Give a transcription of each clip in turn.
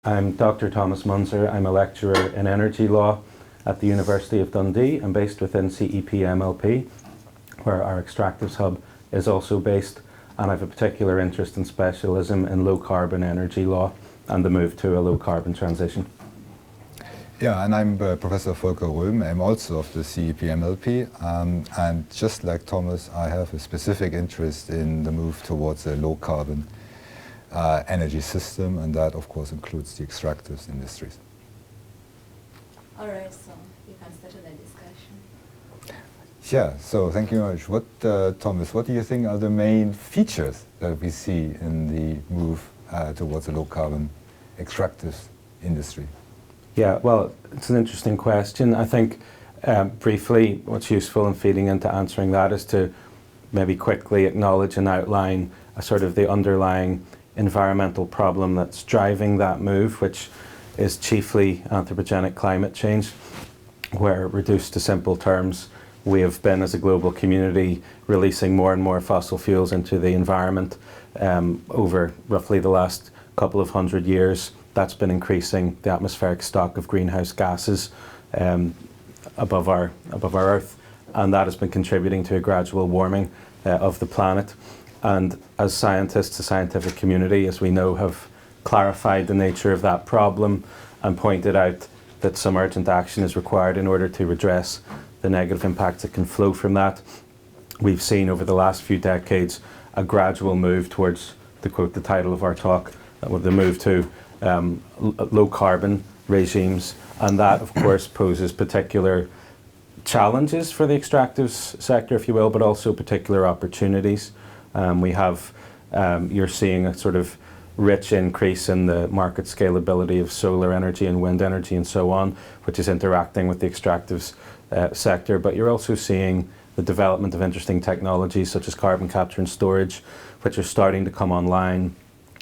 I'm Dr. Thomas Munzer. I'm a lecturer in energy law at the University of Dundee. I'm based within CEP-MLP, where our Extractives hub is also based, and I have a particular interest and specialism in low carbon energy law and the move to a low carbon transition. Yeah, and I'm Professor Volker Röhm. I'm also of the CEP-MLP, and just like Thomas, I have a specific interest in the move towards a low carbon energy system, and that of course includes the extractives industries. All right, so you can start the discussion. Yeah, so thank you very much. Thomas, what do you think are the main features that we see in the move towards a low carbon extractives industry? Yeah, well, it's an interesting question. I think briefly what's useful in feeding into answering that is to maybe quickly acknowledge and outline a sort of the underlying environmental problem that's driving that move, which is chiefly anthropogenic climate change, where, reduced to simple terms, we have been, as a global community, releasing more and more fossil fuels into the environment over roughly the last couple of 100 years. That's been increasing the atmospheric stock of greenhouse gases above our Earth, and that has been contributing to a gradual warming of the planet. And as scientists, the scientific community, as we know, have clarified the nature of that problem and pointed out that some urgent action is required in order to redress the negative impacts that can flow from that. We've seen over the last few decades a gradual move towards, to quote the title of our talk, the move to low carbon regimes, and that of course poses particular challenges for the extractives sector, if you will, but also particular opportunities. You're seeing a sort of rich increase in the market scalability of solar energy and wind energy and so on, which is interacting with the extractives sector, but you're also seeing the development of interesting technologies such as carbon capture and storage, which are starting to come online,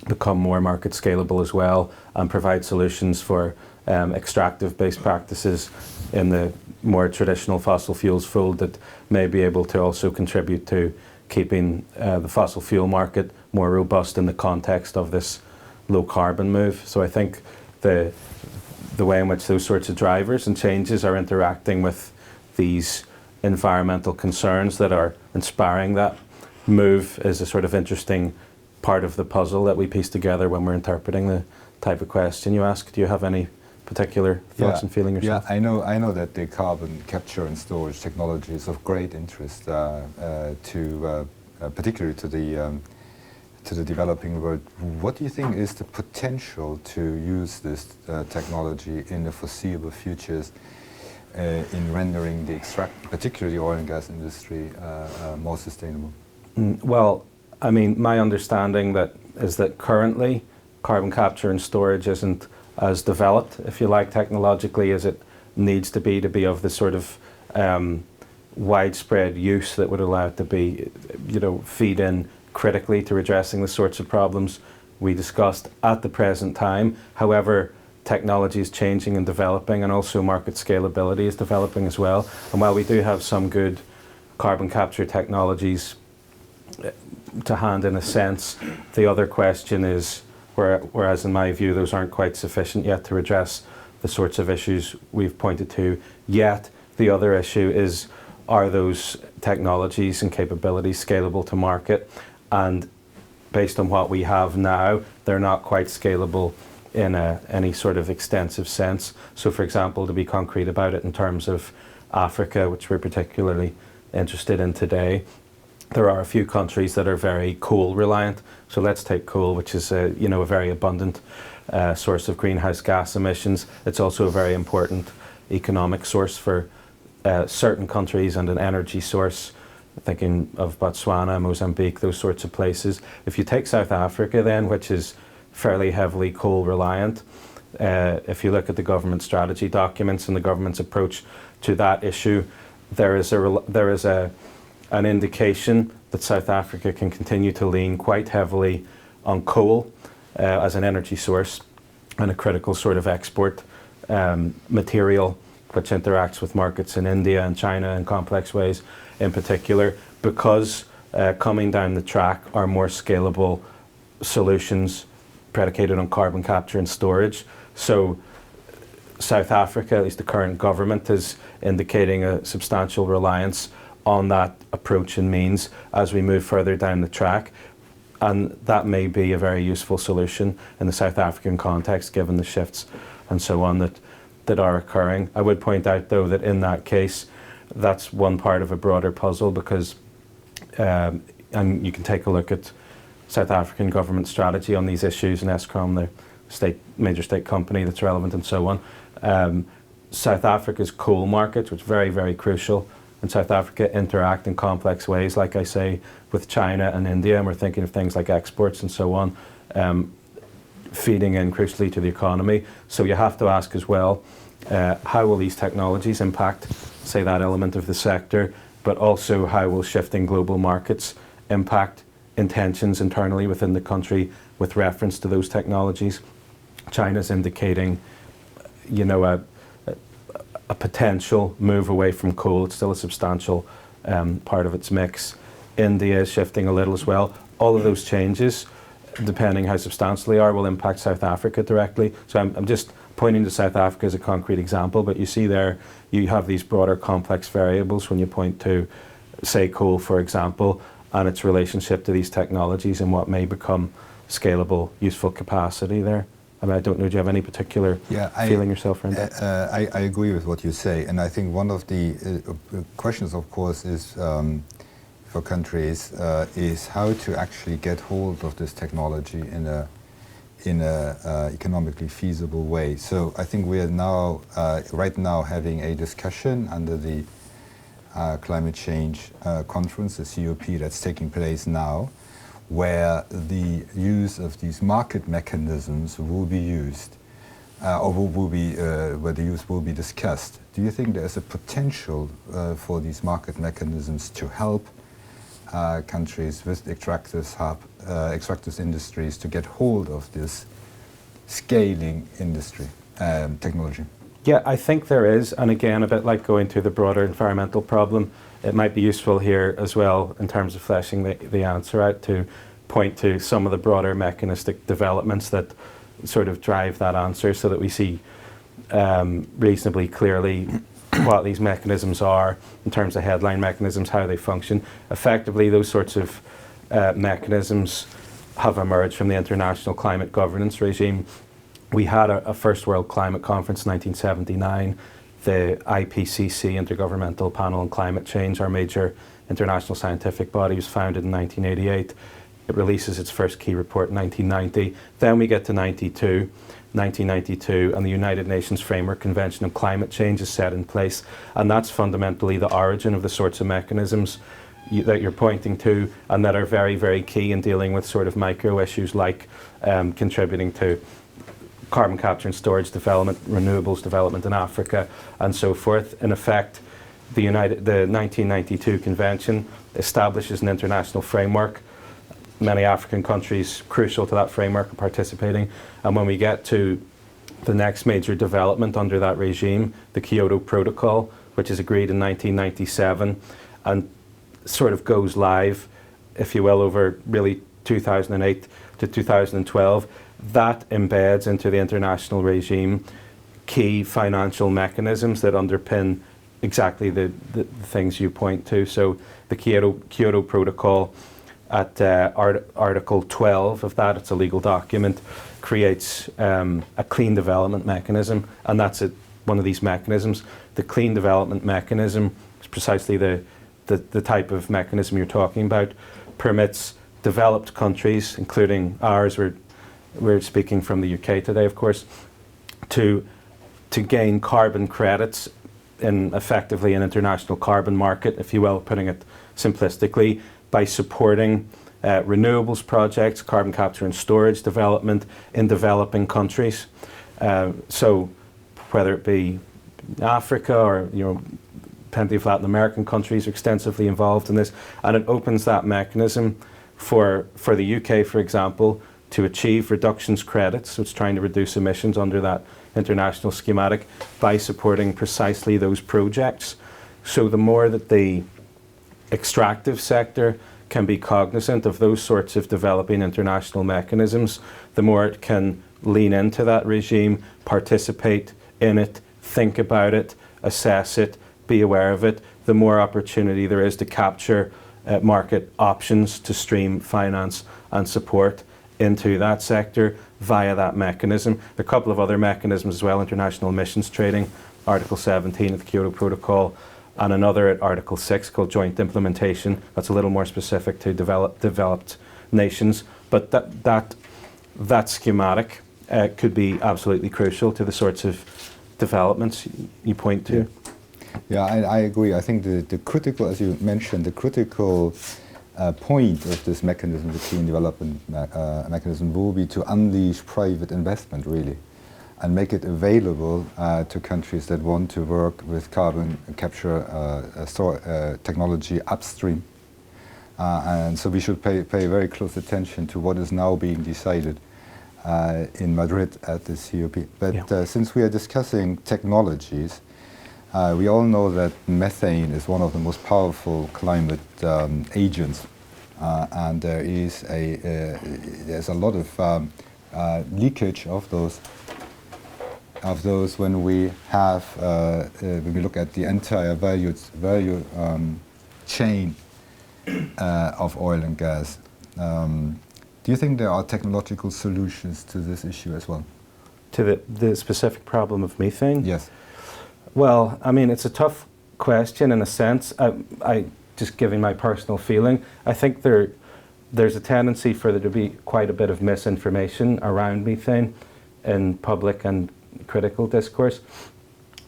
become more market scalable as well, and provide solutions for extractive-based practices in the more traditional fossil fuels fold that may be able to also contribute to keeping the fossil fuel market more robust in the context of this low carbon move. So I think the way in which those sorts of drivers and changes are interacting with these environmental concerns that are inspiring that move is a sort of interesting part of the puzzle that we piece together when we're interpreting the type of question you ask. Do you have any particular thoughts and feeling yourself? Yeah, I know that the carbon capture and storage technology is of great interest particularly to the developing world. What do you think is the potential to use this technology in the foreseeable futures in rendering particularly the oil and gas industry, more sustainable? Well, I mean, my understanding is that currently carbon capture and storage isn't as developed, if you like, technologically as it needs to be of the sort of widespread use that would allow it to be, feed in critically to redressing the sorts of problems we discussed at the present time. However, technology is changing and developing, and also market scalability is developing as well. And while we do have some good carbon capture technologies to hand in a sense, the other question is, whereas in my view those aren't quite sufficient yet to address the sorts of issues we've pointed to yet, the other issue is, are those technologies and capabilities scalable to market? And based on what we have now, they're not quite scalable in any sort of extensive sense. So for example, to be concrete about it in terms of Africa, which we're particularly interested in today, there are a few countries that are very coal reliant. So let's take coal, which is a very abundant source of greenhouse gas emissions. It's also a very important economic source for certain countries and an energy source, thinking of Botswana, Mozambique, those sorts of places. If you take South Africa then, which is fairly heavily coal reliant, if you look at the government strategy documents and the government's approach to that issue, there is an indication that South Africa can continue to lean quite heavily on coal as an energy source and a critical sort of export material, which interacts with markets in India and China in complex ways in particular, because coming down the track are more scalable solutions predicated on carbon capture and storage. So South Africa, at least the current government, is indicating a substantial reliance on that approach and means as we move further down the track. And that may be a very useful solution in the South African context, given the shifts and so on that are occurring. I would point out, though, that in that case, that's one part of a broader puzzle, because, and you can take a look at South African government strategy on these issues, and Eskom, the major state company that's relevant, and so on. South Africa's coal markets, which is very, very crucial, and South Africa interact in complex ways, like I say, with China and India, and we're thinking of things like exports and so on, feeding in crucially to the economy. So you have to ask as well, how will these technologies impact, say, that element of the sector, but also how will shifting global markets impact intentions internally within the country with reference to those technologies. China's indicating, you know, a potential move away from coal. It's still a substantial part of its mix. India is shifting a little as well. All of those changes, depending how substantial they are, will impact South Africa directly. So I'm just pointing to South Africa as a concrete example, but you see there, you have these broader complex variables when you point to, say, coal, for example, and its relationship to these technologies and what may become scalable, useful capacity there. I mean, I don't know, do you have any particular feeling yourself around that? I agree with what you say, and I think one of the questions, of course, is for countries is how to actually get hold of this technology in a economically feasible way. So I think we are now, right now, having a discussion under the climate change conference, the COP, that's taking place now, where the use of these market mechanisms will be used, or will be, where the use will be discussed. Do you think there's a potential for these market mechanisms to help countries with extractives industries to get hold of this scaling industry technology? Yeah, I think there is, and again, a bit like going to the broader environmental problem, it might be useful here as well in terms of fleshing the answer out to point to some of the broader mechanistic developments that sort of drive that answer, so that we see reasonably clearly what these mechanisms are in terms of headline mechanisms, how they function. Effectively, those sorts of mechanisms have emerged from the international climate governance regime. We had a First World Climate Conference in 1979. The IPCC, Intergovernmental Panel on Climate Change, our major international scientific body, was founded in 1988. It releases its first key report in 1990. Then we get to 1992, and the United Nations Framework Convention on Climate Change is set in place. And that's fundamentally the origin of the sorts of mechanisms that you're pointing to, and that are very, very key in dealing with sort of micro issues like contributing to carbon capture and storage development, renewables development in Africa, and so forth. In effect, the 1992 convention establishes an international framework. Many African countries crucial to that framework are participating. And when we get to the next major development under that regime, the Kyoto Protocol, which is agreed in 1997 and sort of goes live, if you will, over really 2008 to 2012, that embeds into the international regime key financial mechanisms that underpin exactly the things you point to. So the Kyoto Protocol, at Article 12 of that, it's a legal document, creates a clean development mechanism, and that's one of these mechanisms. The clean development mechanism is precisely the type of mechanism you're talking about, permits developed countries, including ours, we're speaking from the UK today, of course, to gain carbon credits in effectively an international carbon market, if you will, putting it simplistically, by supporting renewables projects, carbon capture and storage development in developing countries. So whether it be Africa or, you know, plenty of Latin American countries are extensively involved in this, and it opens that mechanism for the UK, for example, to achieve reductions credits, so it's trying to reduce emissions under that international schematic by supporting precisely those projects. So the more that the extractive sector can be cognizant of those sorts of developing international mechanisms, the more it can lean into that regime, participate in it, think about it, assess it, be aware of it, the more opportunity there is to capture market options to stream finance and support into that sector via that mechanism. There are a couple of other mechanisms as well: international emissions trading, Article 17 of the Kyoto Protocol, and another at Article 6 called joint implementation. That's a little more specific to developed nations, but that schematic could be absolutely crucial to the sorts of developments you point to. Yeah, I agree. I think the critical, as you mentioned, the critical point of this mechanism, the clean development mechanism, will be to unleash private investment, really, and make it available to countries that want to work with carbon capture technology upstream. And so we should pay very close attention to what is now being decided in Madrid at the COP. But since we are discussing technologies, we all know that methane is one of the most powerful climate agents, and there's a lot of leakage of those when we look at the entire value chain of oil and gas. Do you think there are technological solutions to this issue as well? To the specific problem of methane? Yes. Well, I mean, it's a tough question in a sense. I just giving my personal feeling, I think there's a tendency for there to be quite a bit of misinformation around methane in public and critical discourse.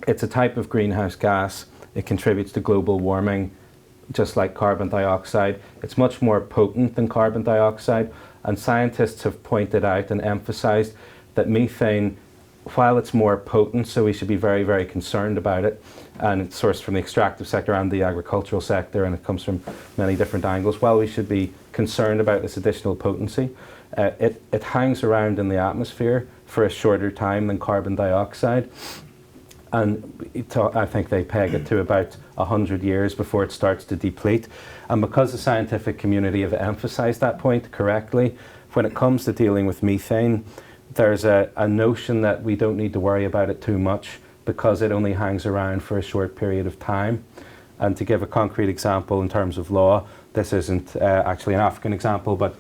It's a type of greenhouse gas. It contributes to global warming, just like carbon dioxide. It's much more potent than carbon dioxide, and scientists have pointed out and emphasized that methane, while it's more potent, so we should be very, very concerned about it, and it's sourced from the extractive sector and the agricultural sector, and it comes from many different angles. While we should be concerned about this additional potency, it hangs around in the atmosphere for a shorter time than carbon dioxide, and I think they peg it to about 100 years before it starts to deplete. And because the scientific community have emphasized that point correctly, when it comes to dealing with methane, there's a notion that we don't need to worry about it too much because it only hangs around for a short period of time. And to give a concrete example in terms of law, this isn't actually an African example, but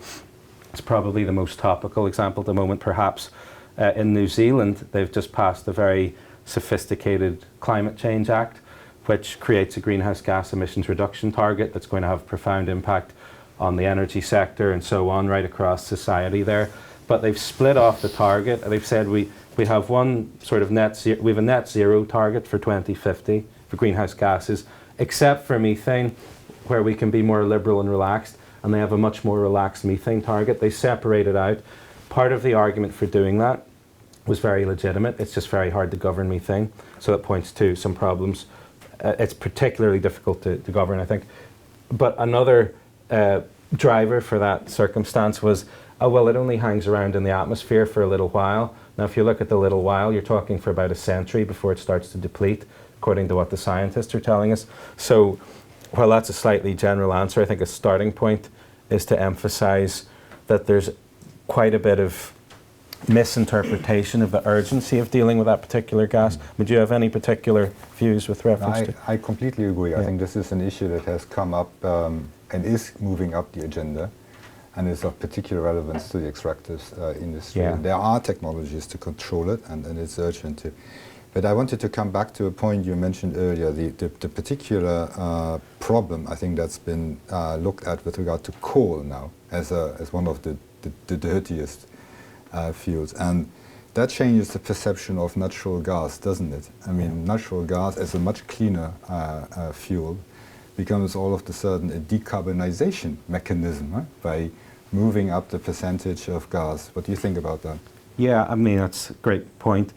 it's probably the most topical example at the moment, perhaps. In New Zealand, they've just passed a very sophisticated Climate Change Act, which creates a greenhouse gas emissions reduction target that's going to have a profound impact on the energy sector and so on right across society there. But they've split off the target. They've said we have one sort of we have a net zero target for 2050 for greenhouse gases, except for methane, where we can be more liberal and relaxed, and they have a much more relaxed methane target. They separate it out. Part of the argument for doing that was very legitimate. It's just very hard to govern methane, so it points to some problems. It's particularly difficult to govern, I think. But another driver for that circumstance was, oh, well, it only hangs around in the atmosphere for a little while. Now, if you look at the little while, you're talking for about a century before it starts to deplete, according to what the scientists are telling us. So, while that's a slightly general answer, I think a starting point is to emphasize that there's quite a bit of misinterpretation of the urgency of dealing with that particular gas. Would you have any particular views with reference to? I completely agree. Yeah. I think this is an issue that has come up and is moving up the agenda and is of particular relevance to the extractives industry. Yeah. There are technologies to control it, and it's urgent to. But I wanted to come back to a point you mentioned earlier, the particular problem I think that's been looked at with regard to coal now as one of the dirtiest fuels. And that changes the perception of natural gas, doesn't it? I mean, natural gas as a much cleaner fuel becomes all of a sudden a decarbonization mechanism by moving up the percentage of gas. What do you think about that? Yeah, I mean, that's a great point.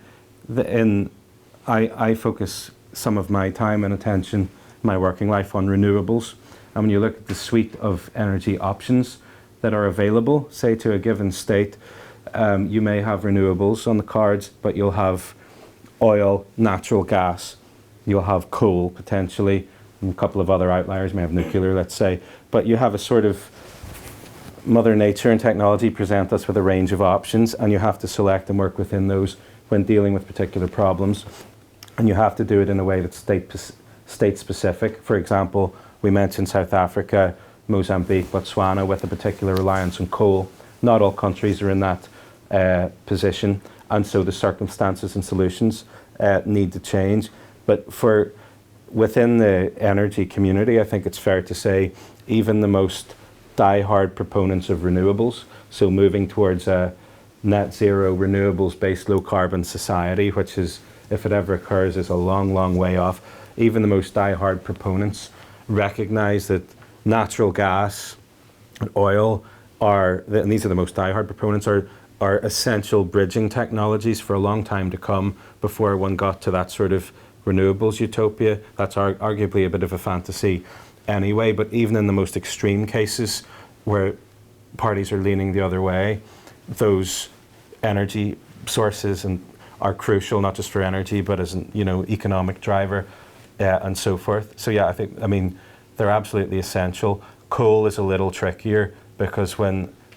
I focus some of my time and attention, my working life, on renewables. And when you look at the suite of energy options that are available, say to a given state, you may have renewables on the cards, but you'll have oil, natural gas, you'll have coal potentially, and a couple of other outliers. You may have nuclear, let's say, but you have a sort of Mother Nature and technology present us with a range of options, and you have to select and work within those when dealing with particular problems. And you have to do it in a way that's state specific. For example, we mentioned South Africa, Mozambique, Botswana with a particular reliance on coal. Not all countries are in that position, and so the circumstances and solutions need to change. But within the energy community, I think it's fair to say even the most die-hard proponents of renewables, so moving towards a net zero renewables-based low-carbon society, which is, if it ever occurs, is a long, long way off. Even the most die-hard proponents recognize that natural gas and oil and these are the most die-hard proponents, are essential bridging technologies for a long time to come before one got to that sort of renewables utopia. That's arguably a bit of a fantasy anyway, but even in the most extreme cases where parties are leaning the other way, those energy sources are crucial, not just for energy, but as an economic driver and so forth. So yeah, I mean, they're absolutely essential. Coal is a little trickier because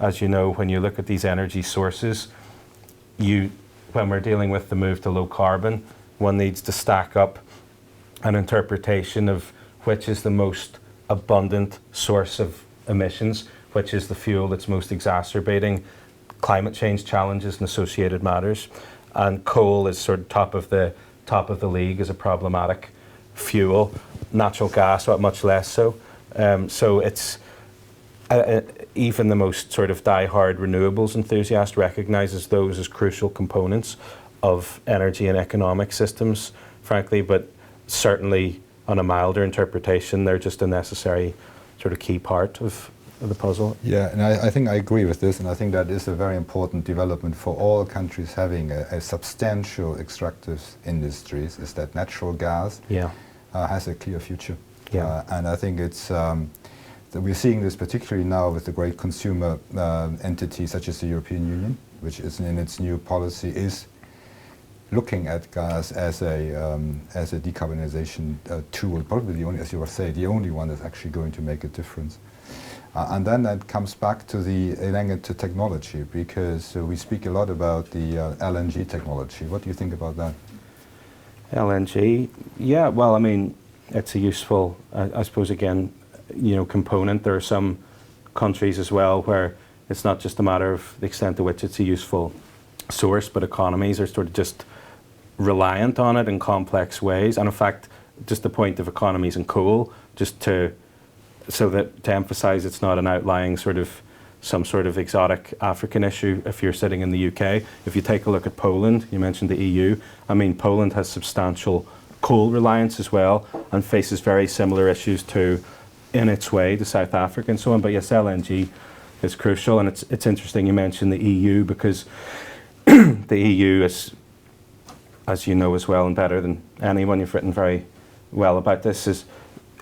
as you know, when you look at these energy sources, when we're dealing with the move to low carbon, one needs to stack up an interpretation of which is the most abundant source of emissions, which is the fuel that's most exacerbating climate change challenges and associated matters. And coal is sort of top of the league as a problematic fuel. Natural gas, but much less so. So it's even the most sort of die-hard renewables enthusiast recognises those as crucial components of energy and economic systems, frankly, but certainly on a milder interpretation, they're just a necessary sort of key part of the puzzle. Yeah, and I think I agree with this, and I think that is a very important development for all countries having a substantial extractive industries, is that natural gas has a clear future. Yeah. And I think it's that we're seeing this particularly now with the great consumer entities such as the European Union, which is in its new policy is looking at gas as a decarbonization tool, probably the only, as you were saying, the only one that's actually going to make a difference. And then that comes back to to technology, because we speak a lot about the LNG technology. What do you think about that? LNG, yeah, well, I mean, it's a useful, I suppose, again, component. There are some countries as well where it's not just a matter of the extent to which it's a useful source, but economies are sort of just reliant on it in complex ways. And in fact, just the point of economies and coal, to emphasize it's not an outlying some sort of exotic African issue. If you're sitting in the UK, if you take a look at Poland, you mentioned the EU, I mean, Poland has substantial coal reliance as well and faces very similar issues in its way to South Africa and so on. But yes, LNG is crucial, and it's interesting you mentioned the EU, because the EU is, as you know as well and better than anyone, you've written very well about this, is,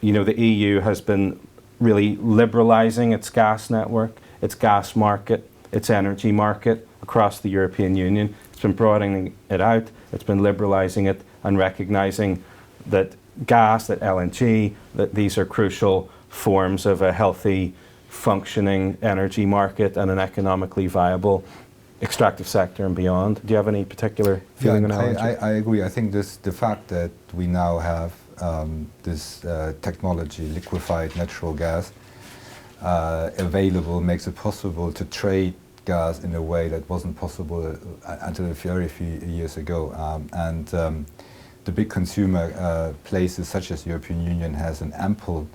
the EU has been really liberalising its gas network, its gas market, its energy market across the European Union. It's been broadening it out, it's been liberalising it and recognising that gas, that LNG, that these are crucial forms of a healthy, functioning energy market and an economically viable extractive sector and beyond. Do you have any particular feeling on LNG? I agree. I think the fact that we now have this technology, liquefied natural gas, available, makes it possible to trade gas in a way that wasn't possible until a very few years ago. The big consumer places such as the European Union has ample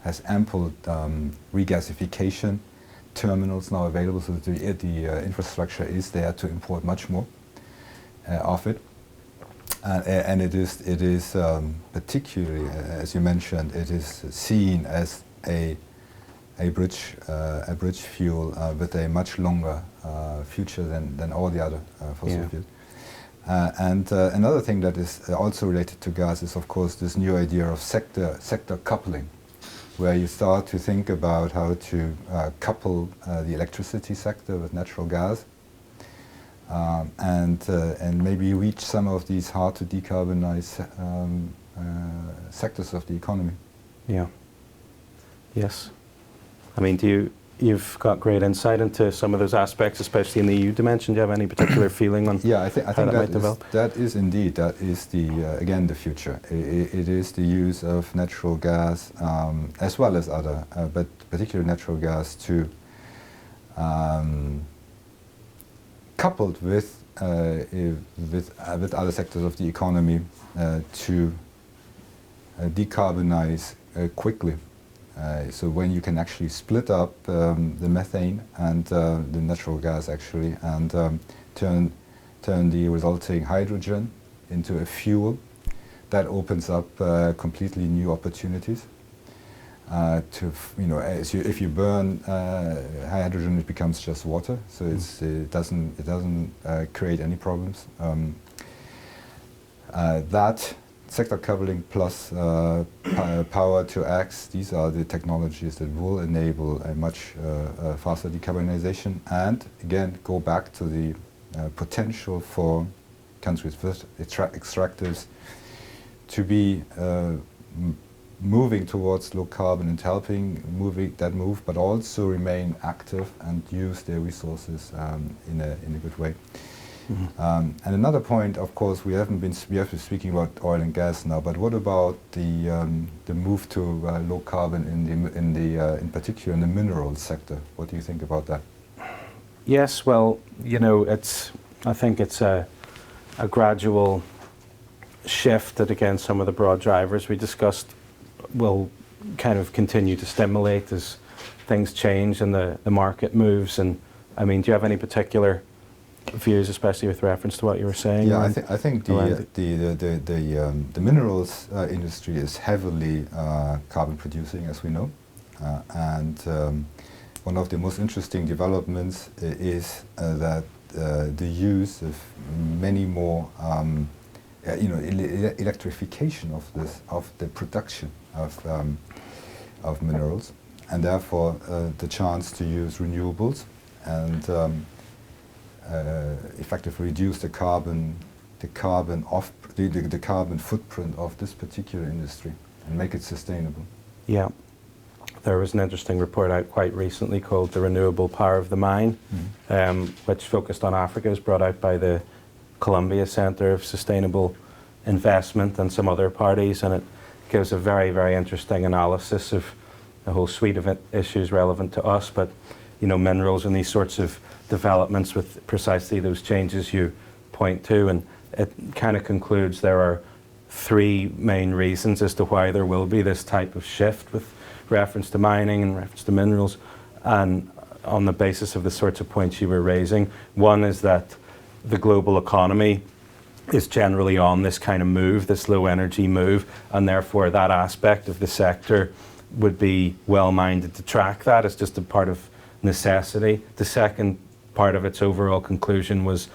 regasification terminals now available, so that the infrastructure is there to import much more of it. And it is particularly, as you mentioned, it is seen as a bridge fuel with a much longer future than all the other fossil fuels. Another thing that is also related to gas is, of course, this new idea of sector coupling, where you start to think about how to couple the electricity sector with natural gas, and maybe reach some of these hard to decarbonize sectors of the economy. Yeah, Yes. I mean, you've got great insight into some of those aspects, especially in the EU dimension. Do you have any particular feeling on Yeah, I think how that might develop? that is indeed, that is the, again, the future. It is the use of natural gas, as well as other, but particularly natural gas to, coupled with other sectors of the economy, to decarbonize quickly. So when you can actually split up the methane and the natural gas actually, and turn the resulting hydrogen into a fuel, that opens up completely new opportunities. If you burn hydrogen, it becomes just water, so it doesn't create any problems. That sector coupling plus power to X, these are the technologies that will enable a much faster decarbonization, and again go back to the potential for countries with extractives to be moving towards low carbon and helping moving that move, but also remain active and use their resources in a good way. And another point, of course, we have been speaking about oil and gas now, but what about the move to low carbon in particular in the minerals sector? What do you think about that? Yes, well, I think it's a gradual shift that, again, some of the broad drivers we discussed will kind of continue to stimulate as things change and the market moves. And I mean, do you have any particular views, especially with reference to what you were saying? Yeah, I think the minerals industry is heavily carbon producing, as we know, and one of the most interesting developments is that the use of many more, electrification of the production of minerals, and therefore the chance to use renewables and effectively reduce the carbon footprint of this particular industry and make it sustainable. Yeah. There was an interesting report out quite recently called The Renewable Power of the Mind, which focused on Africa. It was brought out by the Columbia Center of Sustainable Investment and some other parties, and it gives a very, very interesting analysis of a whole suite of issues relevant to us, but minerals and these sorts of developments with precisely those changes you point to. And it kind of concludes there are three main reasons as to why there will be this type of shift with reference to mining and reference to minerals, and on the basis of the sorts of points you were raising. One is that the global economy is generally on this kind of move, this low energy move, and therefore that aspect of the sector would be well-minded to track that as just a part of necessity. The second part of its overall conclusion was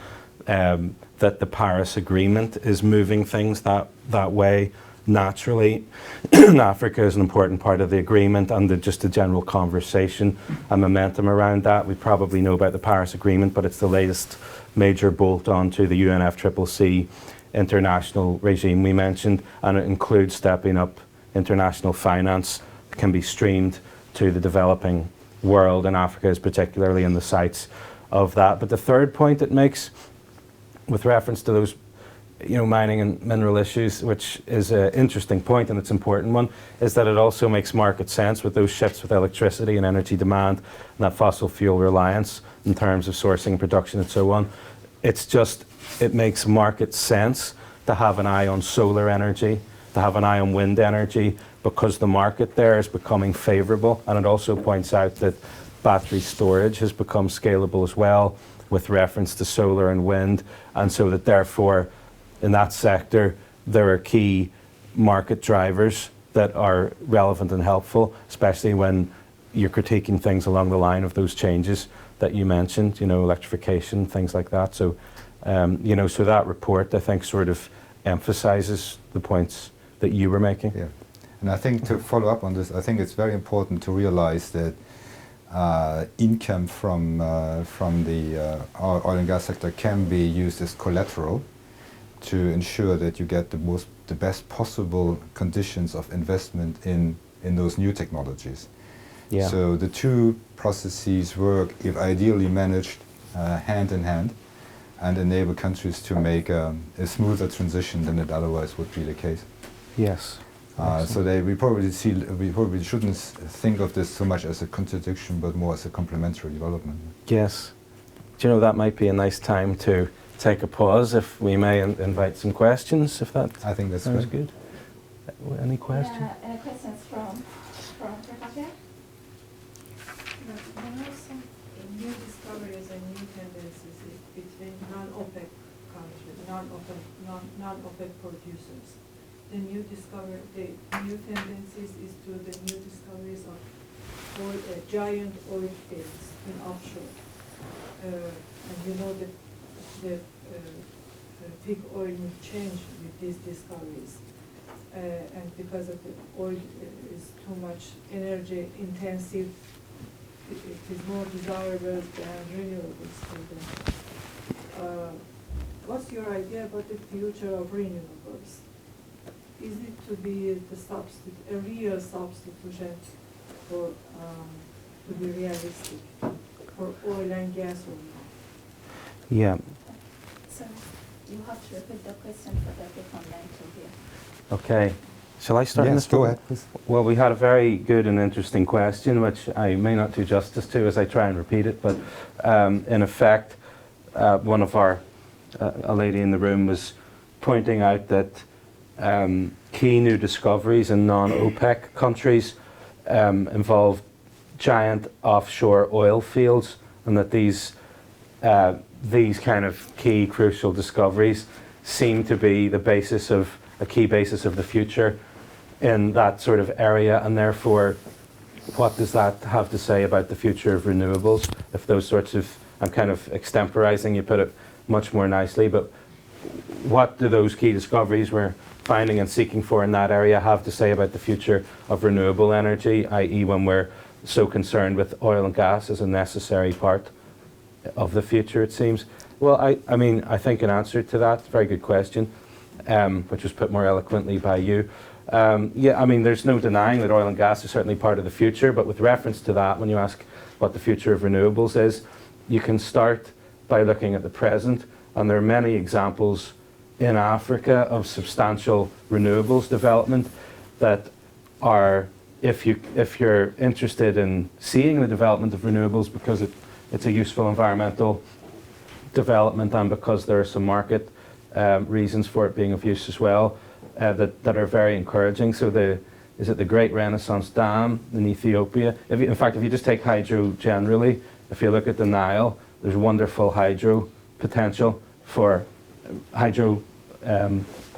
that the Paris Agreement is moving things that way naturally. Africa is an important part of the agreement, and just the general conversation and momentum around that. We probably know about the Paris Agreement, but it's the latest major bolt-on to the UNFCCC international regime we mentioned, and it includes stepping up international finance that can be streamed to the developing world, and Africa is particularly in the sights of that. But the third point it makes with reference to those mining and mineral issues, which is an interesting point and it's an important one, is that it also makes market sense with those shifts with electricity and energy demand and that fossil fuel reliance in terms of sourcing, production and so on. It makes market sense to have an eye on solar energy, to have an eye on wind energy, because the market there is becoming favourable. And it also points out that battery storage has become scalable as well with reference to solar and wind, and so that therefore in that sector there are key market drivers that are relevant and helpful, especially when you're critiquing things along the line of those changes that you mentioned, electrification, things like that. So, so that report, I think, sort of emphasizes the points that you were making. Yeah, and I think to follow up on this, I think it's very important to realize that income from the oil and gas sector can be used as collateral to ensure that you get the best possible conditions of investment in those new technologies. Yeah. So the two processes work, if ideally managed, hand in hand, and enable countries to make a smoother transition than it otherwise would be the case. Yes. So we probably shouldn't think of this so much as a contradiction, but more as a complementary development. Yes. Do you know, that might be a nice time to take a pause, if we may invite some questions, if that I think that's sounds great. good. Any questions? Yeah, questions from Rebecca? There are some new discoveries and new tendencies between non-OPEC countries, non-OPEC producers. The new tendencies is to the new discoveries of giant oil fields in offshore. And you know that the big oil will change with these discoveries. And because of the oil is too much energy intensive, it is more desirable than renewables for them. What's your idea about the future of renewables? Is it to be a real substitution for, to be realistic, for oil and gas or not? Yeah. So you have to repeat the question for the people online to hear. Okay. Shall I start? Yes, go ahead, please. Well, we had a very good and interesting question, which I may not do justice to as I try and repeat it, but in effect, one of our, a lady in the room was pointing out that key new discoveries in non-OPEC countries involve giant offshore oil fields, and that these kind of key crucial discoveries seem to be a key basis of the future in that sort of area, and therefore what does that have to say about the future of renewables? If those sorts of, I'm kind of extemporizing, you put it much more nicely, but what do those key discoveries we're finding and seeking for in that area have to say about the future of renewable energy, i.e. when we're so concerned with oil and gas as a necessary part of the future, it seems? Well, I mean, I think in answer to that, very good question, which was put more eloquently by you. Yeah, I mean, there's no denying that oil and gas is certainly part of the future, but with reference to that, when you ask what the future of renewables is, you can start by looking at the present, and there are many examples in Africa of substantial renewables development that are, if you're interested in seeing the development of renewables because it's a useful environmental development and because there are some market reasons for it being of use as well, that are very encouraging. So is it the Great Renaissance Dam in Ethiopia? In fact, if you just take hydro generally, if you look at the Nile, there's wonderful hydro potential for hydro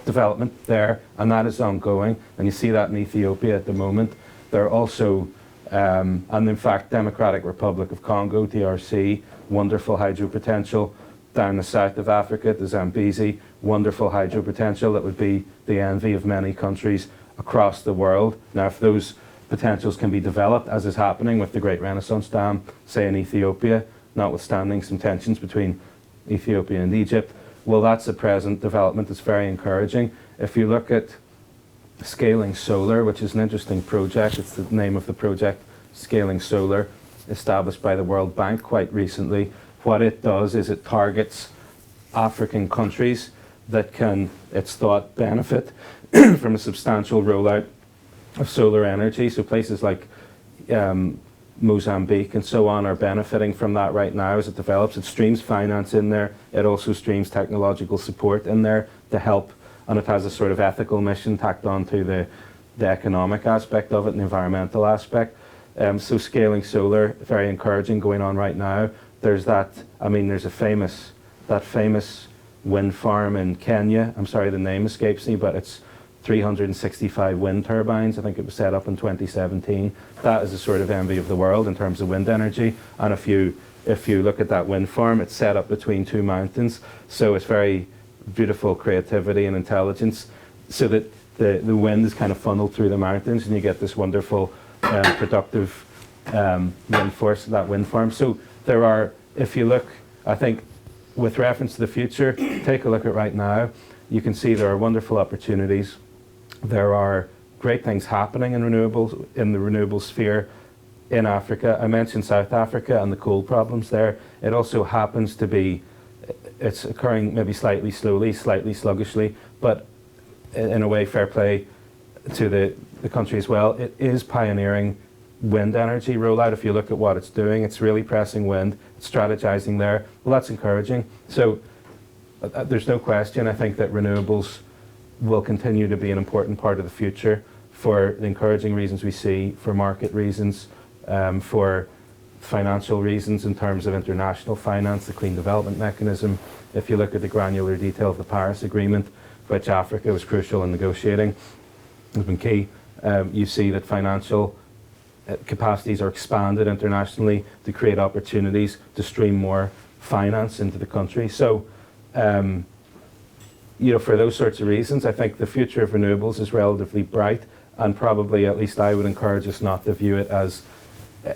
development there, and that is ongoing, and you see that in Ethiopia at the moment. There are also, and in fact, Democratic Republic of Congo, DRC, wonderful hydro potential. Down the south of Africa, the Zambezi, wonderful hydro potential that would be the envy of many countries across the world. Now, if those potentials can be developed, as is happening with the Great Renaissance Dam, say in Ethiopia, notwithstanding some tensions between Ethiopia and Egypt, well, that's a present development that's very encouraging. If you look at Scaling Solar, which is an interesting project, it's the name of the project, Scaling Solar, established by the World Bank quite recently. What it does is it targets African countries that can, it's thought, benefit from a substantial rollout of solar energy. So places like Mozambique and so on are benefiting from that right now as it develops. It streams finance in there. It also streams technological support in there to help, and it has a sort of ethical mission tacked on to the economic aspect of it and the environmental aspect. So Scaling Solar, very encouraging, going on right now. There's that, I mean, there's that famous wind farm in Kenya. I'm sorry, the name escapes me, but it's 365 wind turbines. I think it was set up in 2017. That is a sort of envy of the world in terms of wind energy. And if you look at that wind farm, it's set up between two mountains. So it's very beautiful creativity and intelligence, so that the wind is kind of funneled through the mountains, and you get this wonderful, productive wind force of that wind farm. So there are, if you look, I think, with reference to the future, take a look at right now, you can see there are wonderful opportunities. There are great things happening in renewables, in the renewable sphere in Africa. I mentioned South Africa and the coal problems there. It also happens to be, it's occurring maybe slightly slowly, slightly sluggishly, but in a way, fair play to the country as well. It is pioneering wind energy rollout. If you look at what it's doing, it's really pressing wind, it's strategizing there. Well, that's encouraging. So there's no question, I think, that renewables will continue to be an important part of the future for the encouraging reasons we see, for market reasons, for financial reasons in terms of international finance, the clean development mechanism. If you look at the granular detail of the Paris Agreement, which Africa was crucial in negotiating, has been key. You see that financial capacities are expanded internationally to create opportunities to stream more finance into the country. So, you know, for those sorts of reasons, I think the future of renewables is relatively bright, and probably, at least I would encourage us not to view it as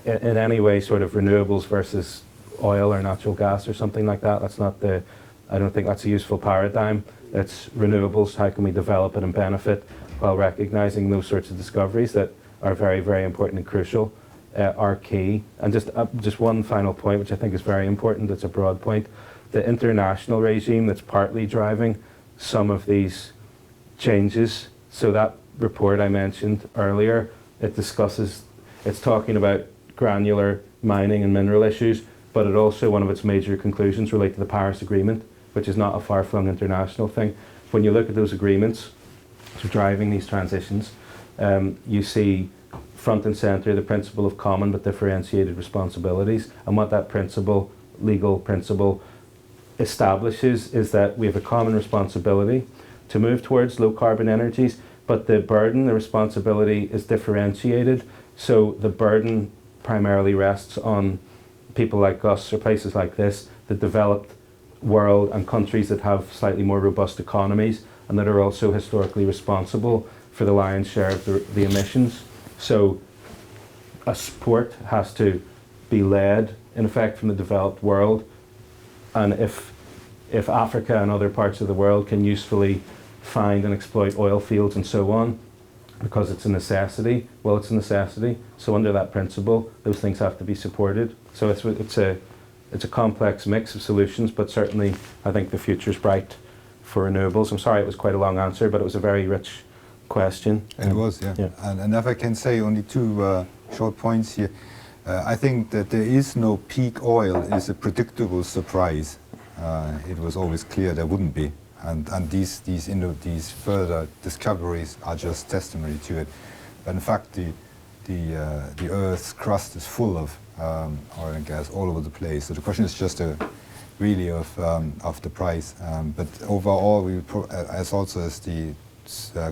in any way sort of renewables versus oil or natural gas or something like that. That's not the, I don't think that's a useful paradigm. It's renewables, how can we develop it and benefit while recognizing those sorts of discoveries that are very, very important and crucial, are key. And just one final point, which I think is very important, it's a broad point. The international regime that's partly driving some of these changes. So that report I mentioned earlier, it discusses, it's talking about granular mining and mineral issues, but it also, one of its major conclusions relate to the Paris Agreement, which is not a far-flung international thing. When you look at those agreements for driving these transitions, you see front and center the principle of common but differentiated responsibilities. And what that principle, legal principle, establishes is that we have a common responsibility to move towards low carbon energies, but the burden, the responsibility is differentiated. So the burden primarily rests on people like us or places like this, the developed world, and countries that have slightly more robust economies and that are also historically responsible for the lion's share of the emissions. So a sport has to be led, in effect, from the developed world. And if Africa and other parts of the world can usefully find and exploit oil fields and so on, because it's a necessity, well, it's a necessity. So under that principle, those things have to be supported. So it's a complex mix of solutions, but certainly I think the future's bright for renewables. I'm sorry it was quite a long answer, but it was a very rich question. It was, yeah. And if I can say only two short points here. I think that there is no peak oil is a predictable surprise. It was always clear there wouldn't be. And these further discoveries are just testimony to it. But in fact, the Earth's crust is full of oil and gas all over the place. So the question is just really of the price. But overall, as the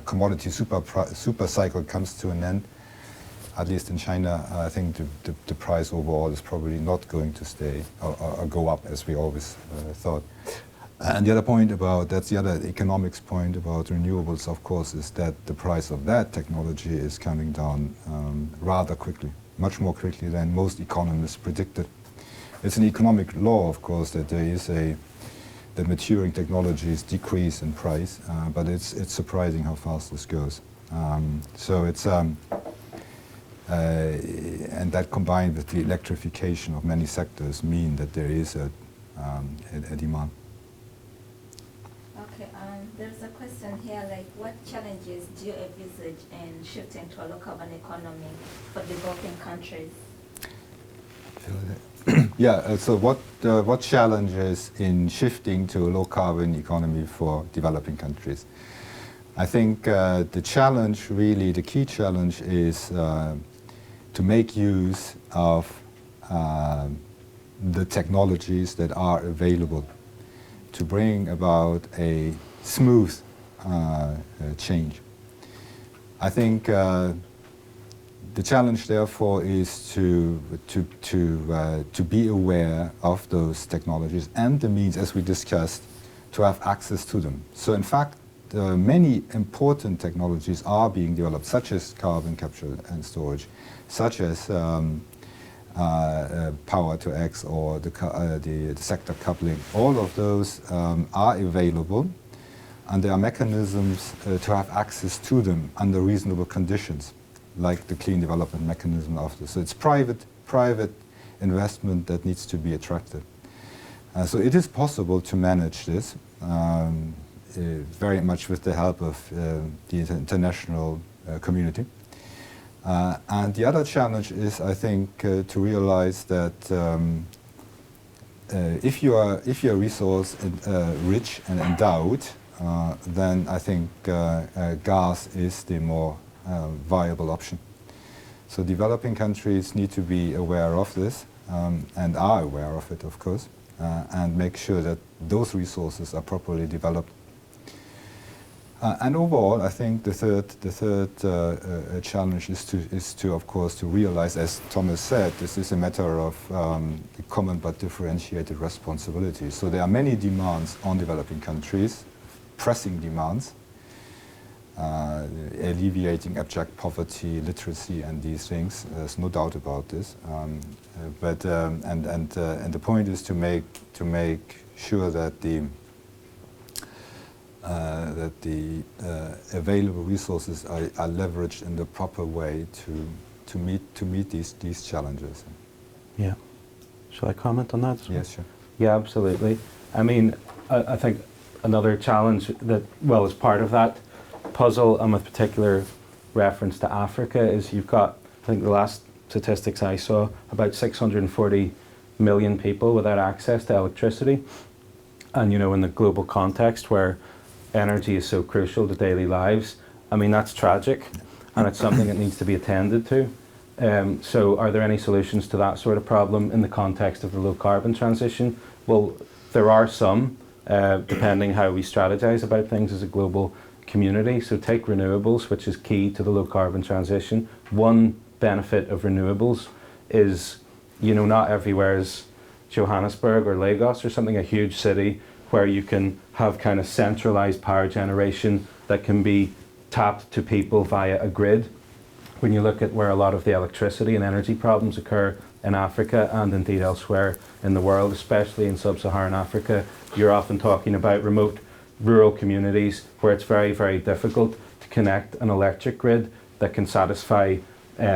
commodity super cycle comes to an end, at least in China, I think the price overall is probably not going to stay or go up as we always thought. And the other point that's the other economics point about renewables, of course, is that the price of that technology is coming down rather quickly, much more quickly than most economists predicted. It's an economic law, of course, that that maturing technologies decrease in price, but it's surprising how fast this goes. So it's and that combined with the electrification of many sectors mean that there is a demand. Okay, there's a question here, like what challenges do you envisage in shifting to a low carbon economy for developing countries? Yeah, so what challenges in shifting to a low carbon economy for developing countries? I think the challenge, really, the key challenge is to make use of the technologies that are available to bring about a smooth change. I think the challenge, therefore, is to be aware of those technologies and the means, as we discussed, to have access to them. So, in fact, many important technologies are being developed, such as carbon capture and storage, such as power to X or the sector coupling. All of those are available, and there are mechanisms to have access to them under reasonable conditions, like the clean development mechanism after. So it's private investment that needs to be attracted. So it is possible to manage this very much with the help of the international community. And the other challenge is, I think, to realize that if you are resource rich and endowed, then I think gas is the more viable option. So developing countries need to be aware of this and are aware of it, of course, and make sure that those resources are properly developed. And overall, I think the third challenge is to, of course, to realize, as Thomas said, this is a matter of common but differentiated responsibility. So there are many demands on developing countries, pressing demands, alleviating abject poverty, literacy, and these things. There's no doubt about this. But the point is to make sure that the available resources are leveraged in the proper way to meet these challenges. Yeah. Shall I comment on that as well? Yes, sure. Yeah, absolutely. I mean, I think another challenge that, well, is part of that puzzle, and with particular reference to Africa, is you've got, I think the last statistics I saw, about 640 million people without access to electricity. And, you know, in the global context where energy is so crucial to daily lives, I mean, that's tragic, and it's something that needs to be attended to. So are there any solutions to that sort of problem in the context of the low carbon transition? Well, there are some, depending how we strategize about things as a global community. So take renewables, which is key to the low carbon transition. One benefit of renewables is, you know, not everywhere is Johannesburg or Lagos or something, a huge city where you can have kind of centralized power generation that can be tapped to people via a grid. When you look at where a lot of the electricity and energy problems occur in Africa and indeed elsewhere in the world, especially in sub-Saharan Africa, you're often talking about remote rural communities where it's very, very difficult to connect an electric grid that can satisfy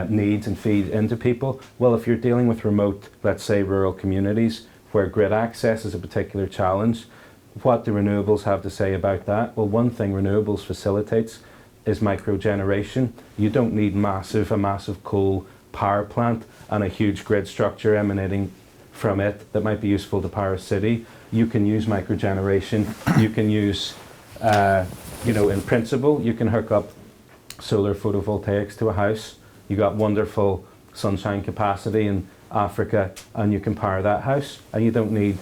needs and feed into people. Well, if you're dealing with remote, let's say, rural communities where grid access is a particular challenge, what do renewables have to say about that? Well, one thing renewables facilitates is microgeneration. You don't need a massive coal power plant and a huge grid structure emanating from it that might be useful to power a city. You can use microgeneration. You can use, you know, in principle, you can hook up solar photovoltaics to a house. You got wonderful sunshine capacity in Africa, and you can power that house, and you don't need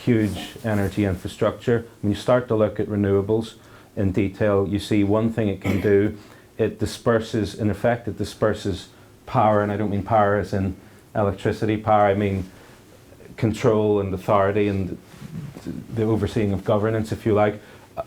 huge energy infrastructure. When you start to look at renewables in detail, you see one thing it can do. It disperses, in effect, it disperses power, and I don't mean power as in electricity power, I mean control and authority and the overseeing of governance, if you like.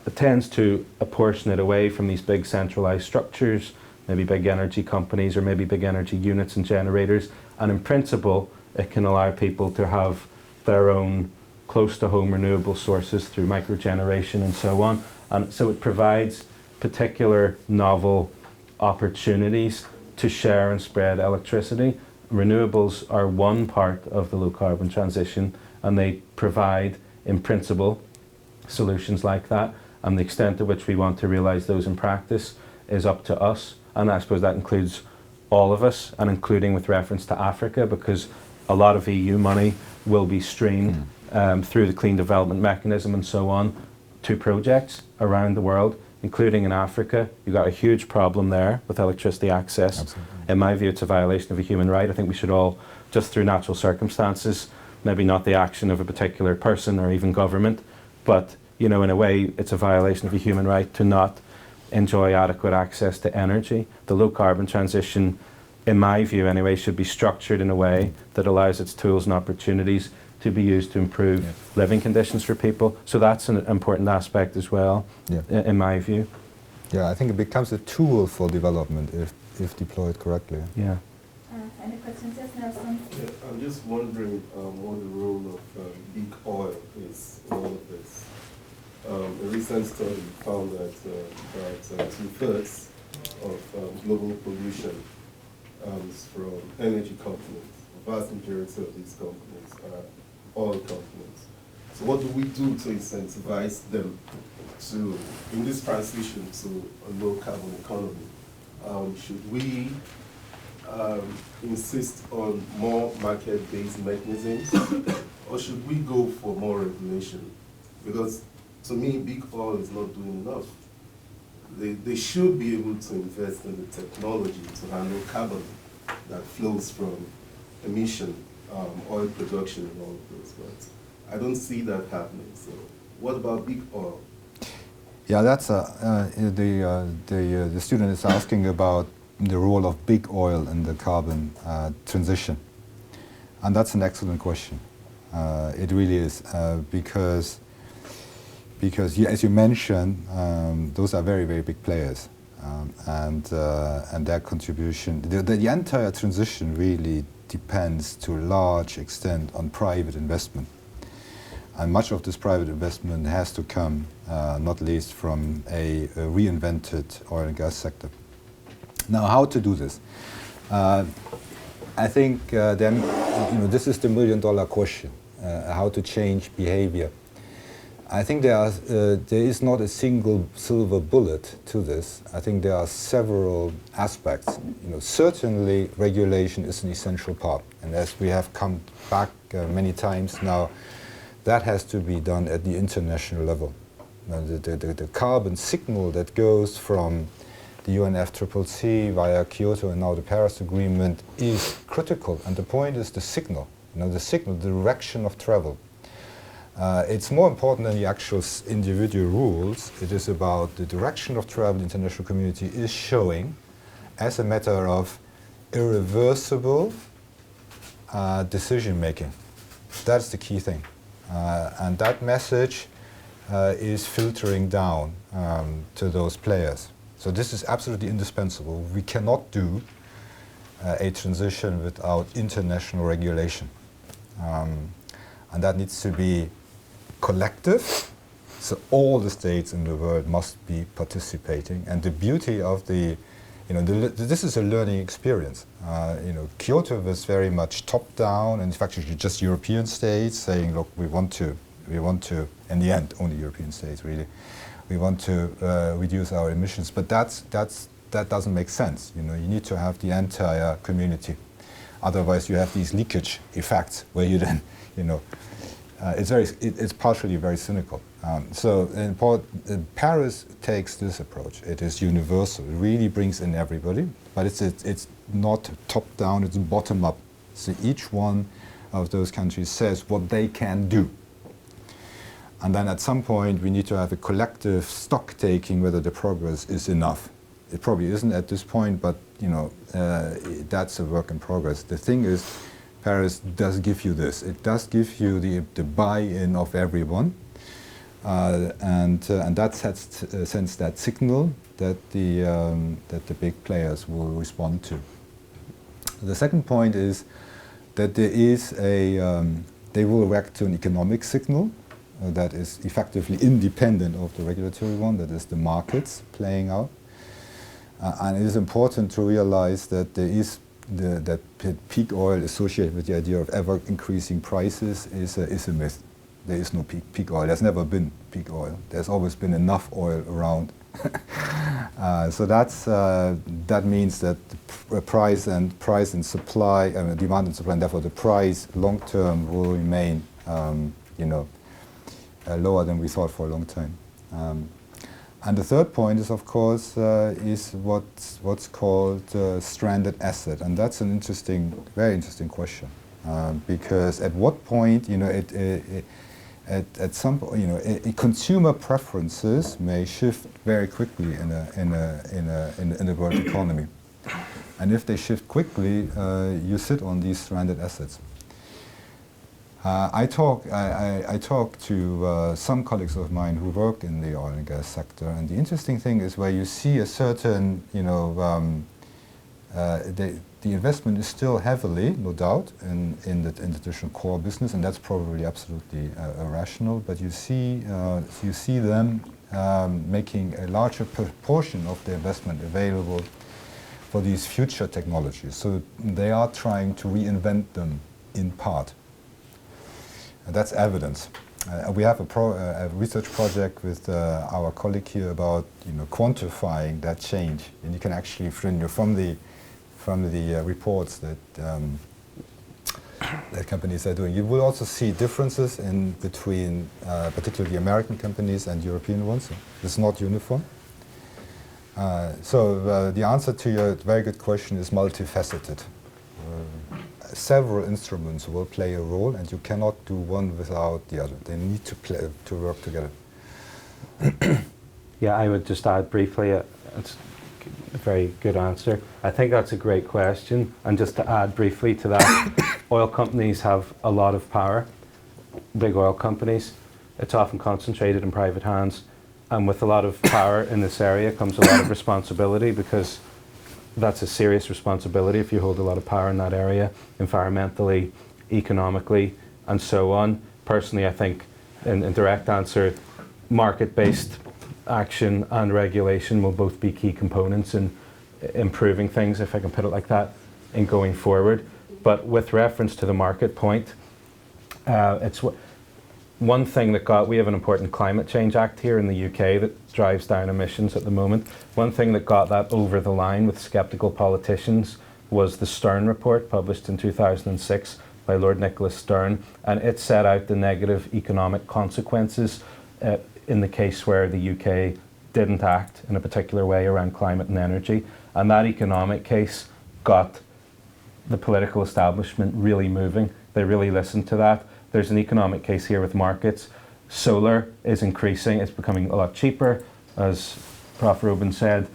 It tends to apportion it away from these big centralized structures, maybe big energy companies or maybe big energy units and generators, and in principle it can allow people to have their own close to home renewable sources through microgeneration and so on. And so it provides particular novel opportunities to share and spread electricity. Renewables are one part of the low carbon transition, and they provide, in principle, solutions like that. And the extent to which we want to realise those in practice is up to us. And I suppose that includes all of us, and including with reference to Africa, because a lot of EU money will be streamed through the Clean Development Mechanism and so on to projects around the world, including in Africa. You've got a huge problem there with electricity access. Absolutely. In my view, it's a violation of a human right. I think we should all, just through natural circumstances, maybe not the action of a particular person or even government, but, you know, in a way, it's a violation of a human right to not enjoy adequate access to energy. The low carbon transition, in my view anyway, should be structured in a way that allows its tools and opportunities to be used to improve living conditions for people. So that's an important aspect as well, in my view. Yeah, I think it becomes a tool for development if deployed correctly. Yeah. Any questions, yes, Nelson? Yeah, I'm just wondering what the role of big oil is in all of this. A recent study found that about 2/3 of global pollution is from energy companies. The vast majority of these companies are oil companies. So what do we do to incentivize them to, in this transition to a low carbon economy? Should we insist on more market-based mechanisms, or should we go for more regulation? Because to me, big oil is not doing enough. They should be able to invest in the technology to handle carbon that flows from emission, oil production and all of those. But I don't see that happening. So what about big oil? Yeah, that's the student is asking about the role of big oil in the carbon transition, and that's an excellent question. It really is because as you mentioned, those are very, very big players, and their contribution, the entire transition really depends to a large extent on private investment. And much of this private investment has to come, not least from a reinvented oil and gas sector. Now, how to do this? I think then, this is the million-dollar question: how to change behavior. I think there is not a single silver bullet to this. I think there are several aspects. Certainly regulation is an essential part, and as we have come back many times now, that has to be done at the international level. The carbon signal that goes from the UNFCCC via Kyoto and now the Paris Agreement is critical, and the point is the signal. The signal, the direction of travel. It's more important than the actual individual rules. It is about the direction of travel the international community is showing as a matter of irreversible decision making. That's the key thing. And that message is filtering down to those players. So this is absolutely indispensable. We cannot do a transition without international regulation. And that needs to be collective, so all the states in the world must be participating. And the beauty of this is a learning experience. Kyoto was very much top-down, and in fact, just European states saying, look, we want to, in the end, only European states really, we want to reduce our emissions. But that doesn't make sense. You need to have the entire community. Otherwise, you have these leakage effects where you then, it's partially very cynical. Paris takes this approach. It is universal. It really brings in everybody, but it's not top-down, it's bottom-up. So each one of those countries says what they can do. And then at some point, we need to have a collective stock-taking whether the progress is enough. It probably isn't at this point, but that's a work in progress. The thing is, Paris does give you this. It does give you the buy-in of everyone, and that sends that signal that the big players will respond to. The second point is that they will react to an economic signal that is effectively independent of the regulatory one, that is the markets playing out. And it is important to realize that that peak oil associated with the idea of ever increasing prices is a myth. There is no peak oil. There's never been peak oil. There's always been enough oil around. So that means that the price and supply, demand and supply, and therefore the price long term will remain, lower than we thought for a long time. And the third point is, of course, is what's called stranded asset, and that's an very interesting question, because at what point, at some point, consumer preferences may shift very quickly in the world economy, and if they shift quickly, you sit on these stranded assets. I talk to some colleagues of mine who work in the oil and gas sector, and the interesting thing is where you see a certain, the investment is still heavily, no doubt, in the traditional core business, and that's probably absolutely rational. But you see them making a larger proportion of the investment available for these future technologies. So they are trying to reinvent them in part. And that's evidence. We have a research project with our colleague here about quantifying that change, and you can actually from the reports that that companies are doing. You will also see differences in between particularly American companies and European ones. It's not uniform. So the answer to your very good question is multifaceted. Several instruments will play a role, and you cannot do one without the other. They need to work together. Yeah, I would just add briefly, it's a very good answer. I think that's a great question, and just to add briefly to that, oil companies have a lot of power, big oil companies. It's often concentrated in private hands, and with a lot of power in this area comes a lot of responsibility, because that's a serious responsibility if you hold a lot of power in that area, environmentally, economically, and so on. Personally, I think, in direct answer, market-based action and regulation will both be key components in improving things, if I can put it like that, in going forward. But with reference to the market point, it's one thing that we have an important climate change act here in the UK that drives down emissions at the moment. One thing that got that over the line with sceptical politicians was the Stern report, published in 2006 by Lord Nicholas Stern, and it set out the negative economic consequences in the case where the UK didn't act in a particular way around climate and energy. And that economic case got the political establishment really moving. They really listened to that. There's an economic case here with markets. Solar is increasing, it's becoming a lot cheaper, as Prof. Rubin said.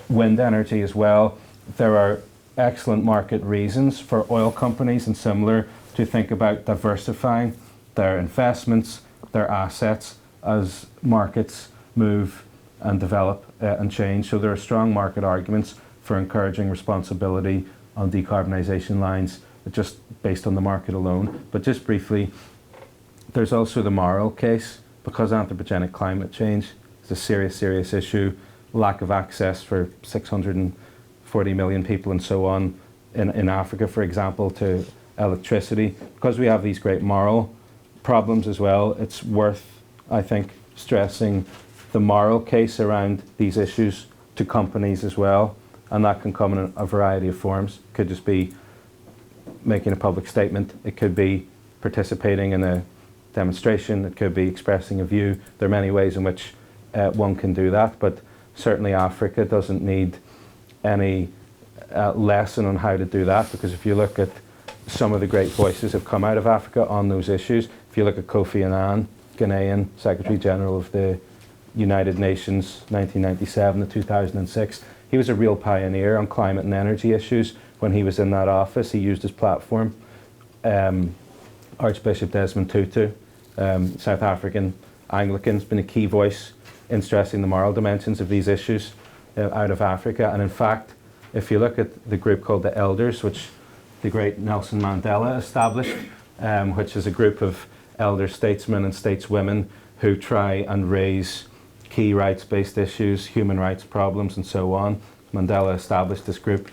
Wind energy as well. There are excellent market reasons for oil companies and similar to think about diversifying their investments, their assets, as markets move and develop and change. So there are strong market arguments for encouraging responsibility on decarbonisation lines, just based on the market alone. But just briefly, there's also the moral case, because anthropogenic climate change is a serious, serious issue. Lack of access for 640 million people and so on in Africa, for example, to electricity. Because we have these great moral problems as well, it's worth, I think, stressing the moral case around these issues to companies as well. And that can come in a variety of forms. It could just be making a public statement. It could be participating in a demonstration. It could be expressing a view. There are many ways in which one can do that, but certainly Africa doesn't need any lesson on how to do that, because if you look at some of the great voices that have come out of Africa on those issues, if you look at Kofi Annan, Ghanaian Secretary General of the United Nations, 1997 to 2006, he was a real pioneer on climate and energy issues. When he was in that office, he used his platform. Archbishop Desmond Tutu, South African Anglican, has been a key voice in stressing the moral dimensions of these issues out of Africa. And in fact, if you look at the group called the Elders, which the great Nelson Mandela established, which is a group of elder statesmen and stateswomen who try and raise key rights-based issues, human rights problems, and so on. Mandela established this group.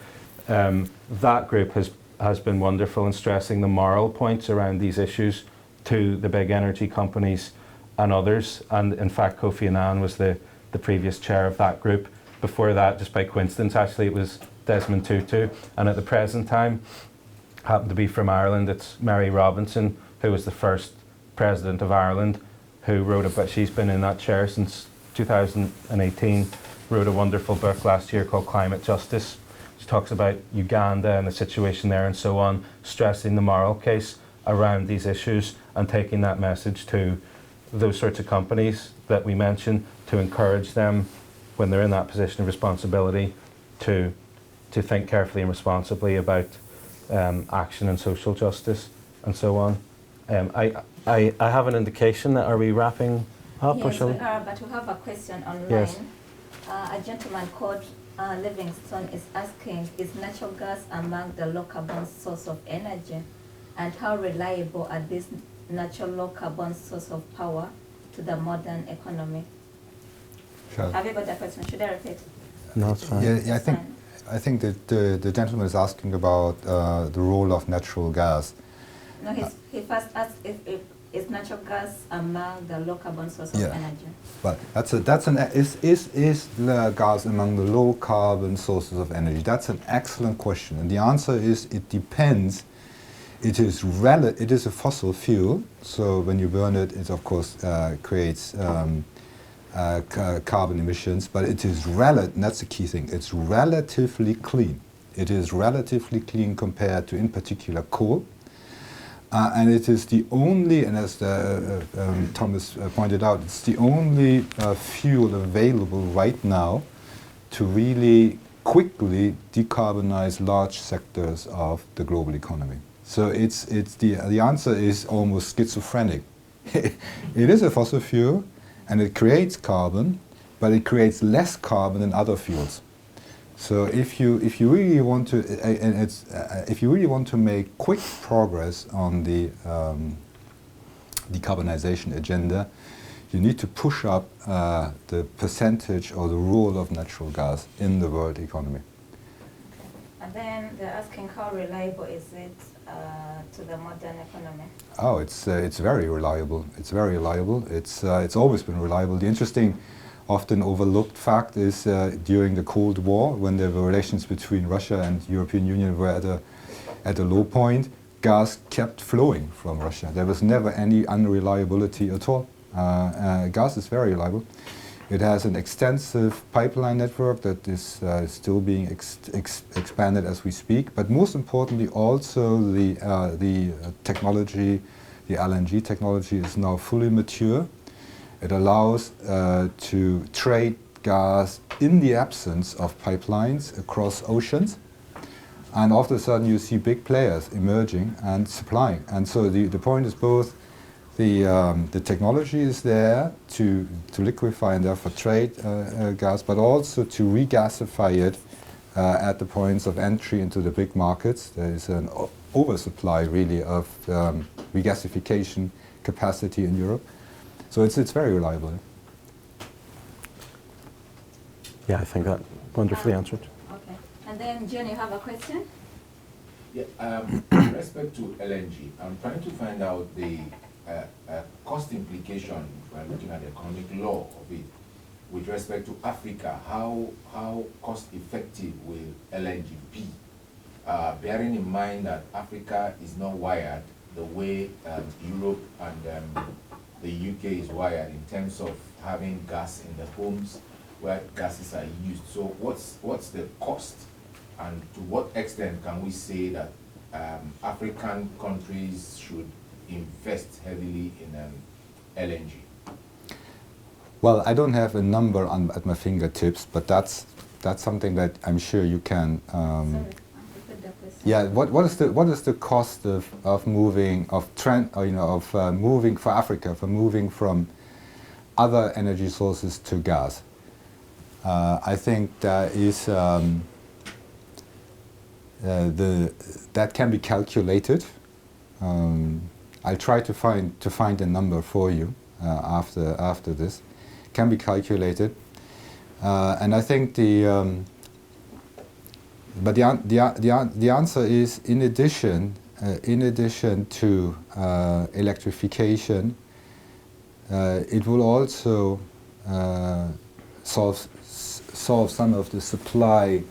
That group has been wonderful in stressing the moral points around these issues to the big energy companies and others. And in fact, Kofi Annan was the previous chair of that group. Before that, just by coincidence, actually, it was Desmond Tutu. And at the present time, happened to be from Ireland, it's Mary Robinson, who was the first president of Ireland, who wrote about, she's been in that chair since 2018, wrote a wonderful book last year called Climate Justice. She talks about Uganda and the situation there and so on, stressing the moral case around these issues and taking that message to those sorts of companies that we mentioned, to encourage them when they're in that position of responsibility to think carefully and responsibly about action and social justice and so on. I have an indication that, are we wrapping up? Yes, or shall we are, but we have a question online. Yes. A gentleman called Livingstone is asking, is natural gas among the low carbon source of energy, and how reliable are these natural low carbon source of power to the modern economy? Sure. Have you got that question? Should I repeat? No, it's fine. Yeah, I think I think that the gentleman is asking about the role of natural gas. No, he first asked if is natural gas among the low carbon source of energy. Well, is gas among the low carbon sources of energy? That's an excellent question, and the answer is it depends. It is a fossil fuel, so when you burn it, it of course creates carbon emissions, but it is and that's the key thing. It's relatively clean. It is relatively clean compared to, in particular, coal. And it is the only, and as Thomas pointed out, it's the only fuel available right now to really quickly decarbonize large sectors of the global economy. So the answer is almost schizophrenic. It is a fossil fuel, and it creates carbon, but it creates less carbon than other fuels. So if you really want to make quick progress on the decarbonization agenda, you need to push up the percentage or the role of natural gas in the world economy. And then they're asking how reliable is it to the modern economy? Oh, it's very reliable. It's very reliable. It's always been reliable. The interesting, often overlooked fact is during the Cold War, when the relations between Russia and European Union were at a low point, gas kept flowing from Russia. There was never any unreliability at all. Gas is very reliable. It has an extensive pipeline network that is still being expanded as we speak. But most importantly, also the technology, the LNG technology, is now fully mature. It allows to trade gas in the absence of pipelines across oceans. And all of a sudden you see big players emerging and supplying. And so the point is both the technology is there to liquefy and therefore trade gas, but also to regasify it at the points of entry into the big markets. There is an oversupply really of regasification capacity in Europe. So it's very reliable. Yeah, I think that wonderfully answered. Okay. And then, John, you have a question? Yeah, with respect to LNG, I'm trying to find out the cost implication, if we're looking at the economic law of it, with respect to Africa. How cost effective will LNG be? Bearing in mind that Africa is not wired the way Europe and the UK is wired in terms of having gas in the homes where gases are used. So what's the cost, and to what extent can we say that African countries should invest heavily in LNG? Well, I don't have a number at my fingertips, but that's something that I'm sure you can. Yeah, what is the cost of moving moving for Africa, for moving from other energy sources to gas? I think that is that can be calculated. I'll try to find a number for you after this. Can be calculated, and I think but the answer is in addition to electrification, it will also solve some of the supply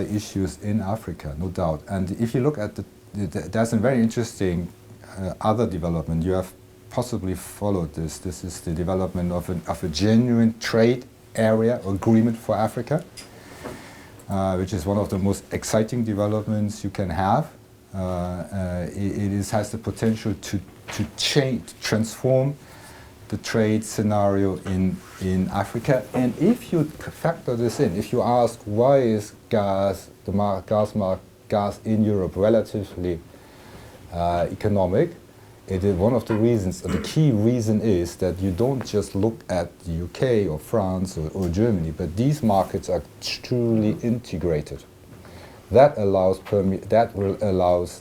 issues in Africa, no doubt. And if you look at there's a very interesting other development. You have possibly followed this. This is the development of a genuine trade area or agreement for Africa, which is one of the most exciting developments you can have. It has the potential to transform the trade scenario in Africa. And if you factor this in, if you ask why is gas in Europe relatively economic, it is one of the reasons, the key reason is that you don't just look at the UK or France or Germany, but these markets are truly integrated. That allows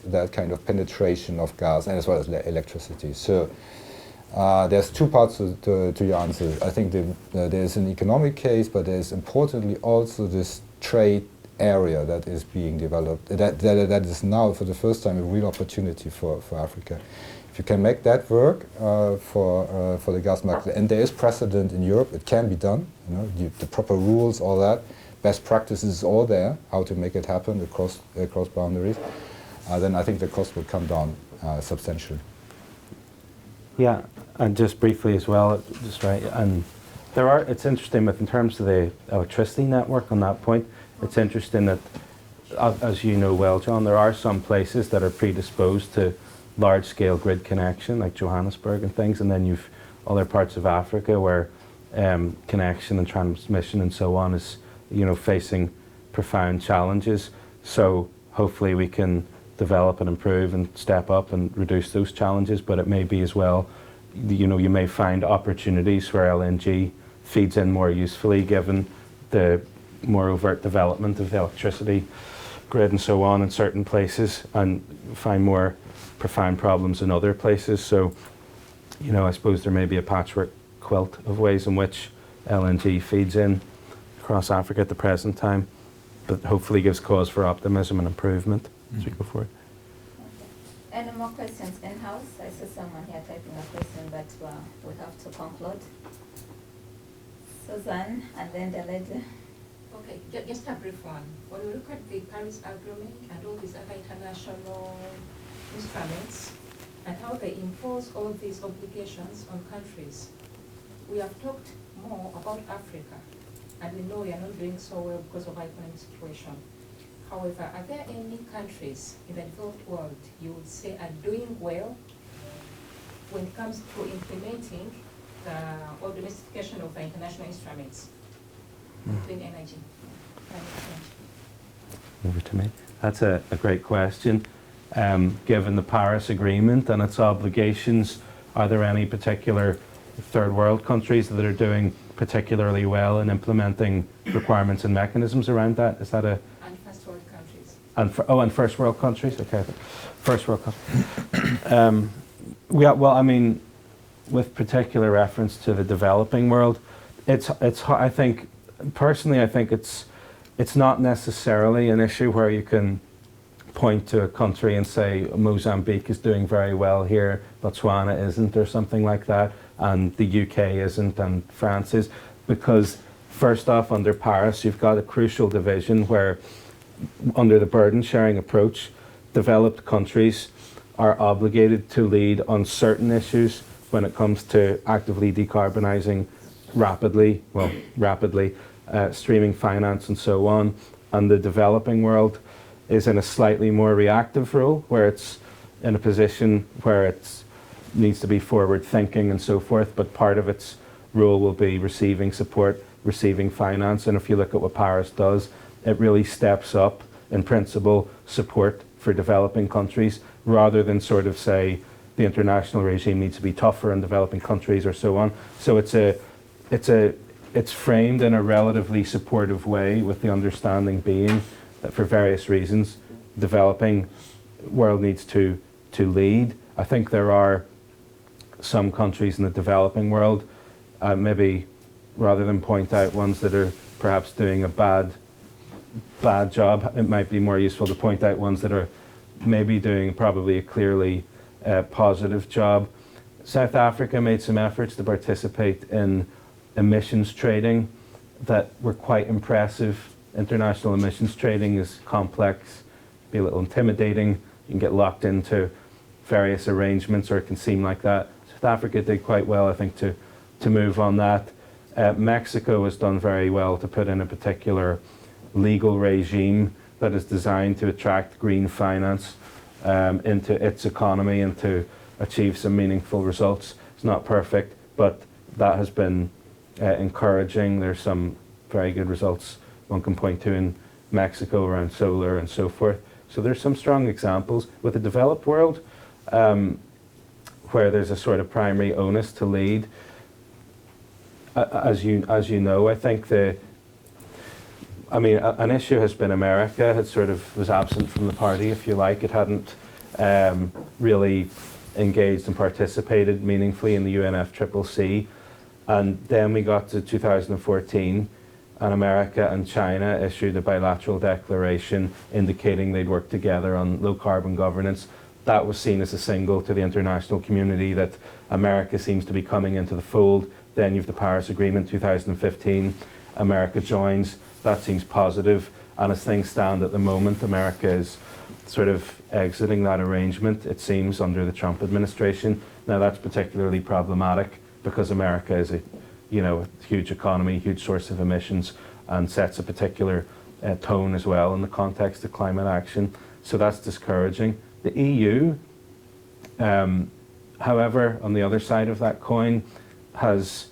that kind of penetration of gas and as well as electricity. So there's two parts to your answer. I think there's an economic case, but there's importantly also this trade area that is being developed, that is now for the first time a real opportunity for Africa. If you can make that work for the gas market, and there is precedent in Europe, it can be done, you know, the proper rules, all that, best practices all there, how to make it happen across boundaries, then I think the cost will come down substantially. Yeah, and just briefly as well, just right, and it's interesting in terms of the electricity network on that point, it's interesting that, as you know well, John, there are some places that are predisposed to large-scale grid connection, like Johannesburg and things, and then you've other parts of Africa where connection and transmission and so on is, you know, facing profound challenges. So hopefully we can develop and improve and step up and reduce those challenges, but it may be as well, you know, you may find opportunities where LNG feeds in more usefully given the more overt development of the electricity grid and so on in certain places, and find more profound problems in other places. So, you know, I suppose there may be a patchwork quilt of ways in which LNG feeds in across Africa at the present time, but hopefully gives cause for optimism and improvement as we go forward. Okay. Any more questions in-house? I see someone here typing a question, but we have to conclude. Suzanne, and then the lady. Okay, just a brief one. When we look at the Paris Agreement and all these other international instruments and how they impose all these obligations on countries, we have talked more about Africa, and we know we are not doing so well because of our economic situation. However, are there any countries in the developed world you would say are doing well when it comes to implementing or domestication of the international instruments? Clean energy, climate change. Over to me. That's a great question. Given the Paris Agreement and its obligations, are there any particular third world countries that are doing particularly well in implementing requirements and mechanisms around that? Is that a... And first world countries. And first world countries? Okay. First world countries. Well, I mean, with particular reference to the developing world, I think, personally, I think it's not necessarily an issue where you can point to a country and say Mozambique is doing very well here, Botswana isn't, or something like that, and the UK isn't, and France is, because first off, under Paris, you've got a crucial division where, under the burden sharing approach, developed countries are obligated to lead on certain issues when it comes to actively decarbonising rapidly, streaming finance and so on, and the developing world is in a slightly more reactive role, where it's in a position where it needs to be forward thinking and so forth, but part of its role will be receiving support, receiving finance, and if you look at what Paris does, it really steps up, in principle, support for developing countries, rather than sort of say the international regime needs to be tougher in developing countries or so on. So it's framed in a relatively supportive way, with the understanding being that for various reasons, developing world needs to lead. I think there are some countries in the developing world, maybe rather than point out ones that are perhaps doing a bad job, it might be more useful to point out ones that are maybe doing probably a clearly positive job. South Africa made some efforts to participate in emissions trading that were quite impressive. International emissions trading is complex, be a little intimidating. You can get locked into various arrangements, or it can seem like that. South Africa did quite well, I think, to move on that. Mexico has done very well to put in a particular legal regime that is designed to attract green finance into its economy and to achieve some meaningful results. It's not perfect, but that has been encouraging. There's some very good results one can point to in Mexico around solar and so forth. So there's some strong examples. With the developed world, where there's a sort of primary onus to lead, as you know, I think an issue has been America had sort of was absent from the party, if you like. It hadn't really engaged and participated meaningfully in the UNFCCC. And then we got to 2014, and America and China issued a bilateral declaration indicating they'd work together on low carbon governance. That was seen as a signal to the international community that America seems to be coming into the fold. Then you've the Paris Agreement 2015, America joins, that seems positive. And as things stand at the moment, America is sort of exiting that arrangement, it seems, under the Trump administration. Now that's particularly problematic because America is a huge economy, huge source of emissions, and sets a particular tone as well in the context of climate action. So that's discouraging. The EU, however, on the other side of that coin, has,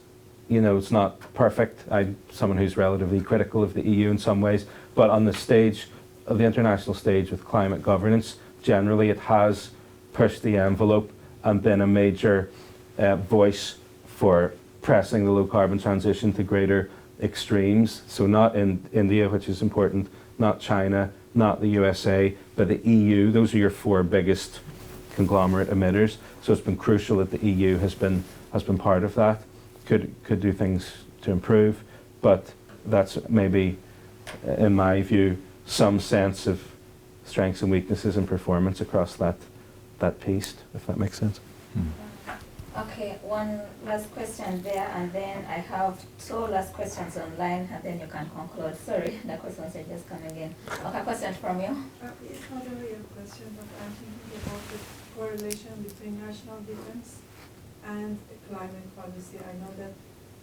it's not perfect. I'm someone who's relatively critical of the EU in some ways, but on the stage, of the international stage with climate governance, generally it has pushed the envelope and been a major voice for pressing the low carbon transition to greater extremes. So not in India, which is important, not China, not the USA, but the EU. Those are your four biggest conglomerate emitters. So it's been crucial that the EU has been part of that. Could do things to improve, but that's maybe, in my view, some sense of strengths and weaknesses and performance across that piece, if that makes sense. Okay, one last question there, and then I have two last questions online, and then you can conclude. Sorry, the questions are just coming in. Okay, question from you? It's not really a question, but I'm thinking about the correlation between national defense and climate policy. I know that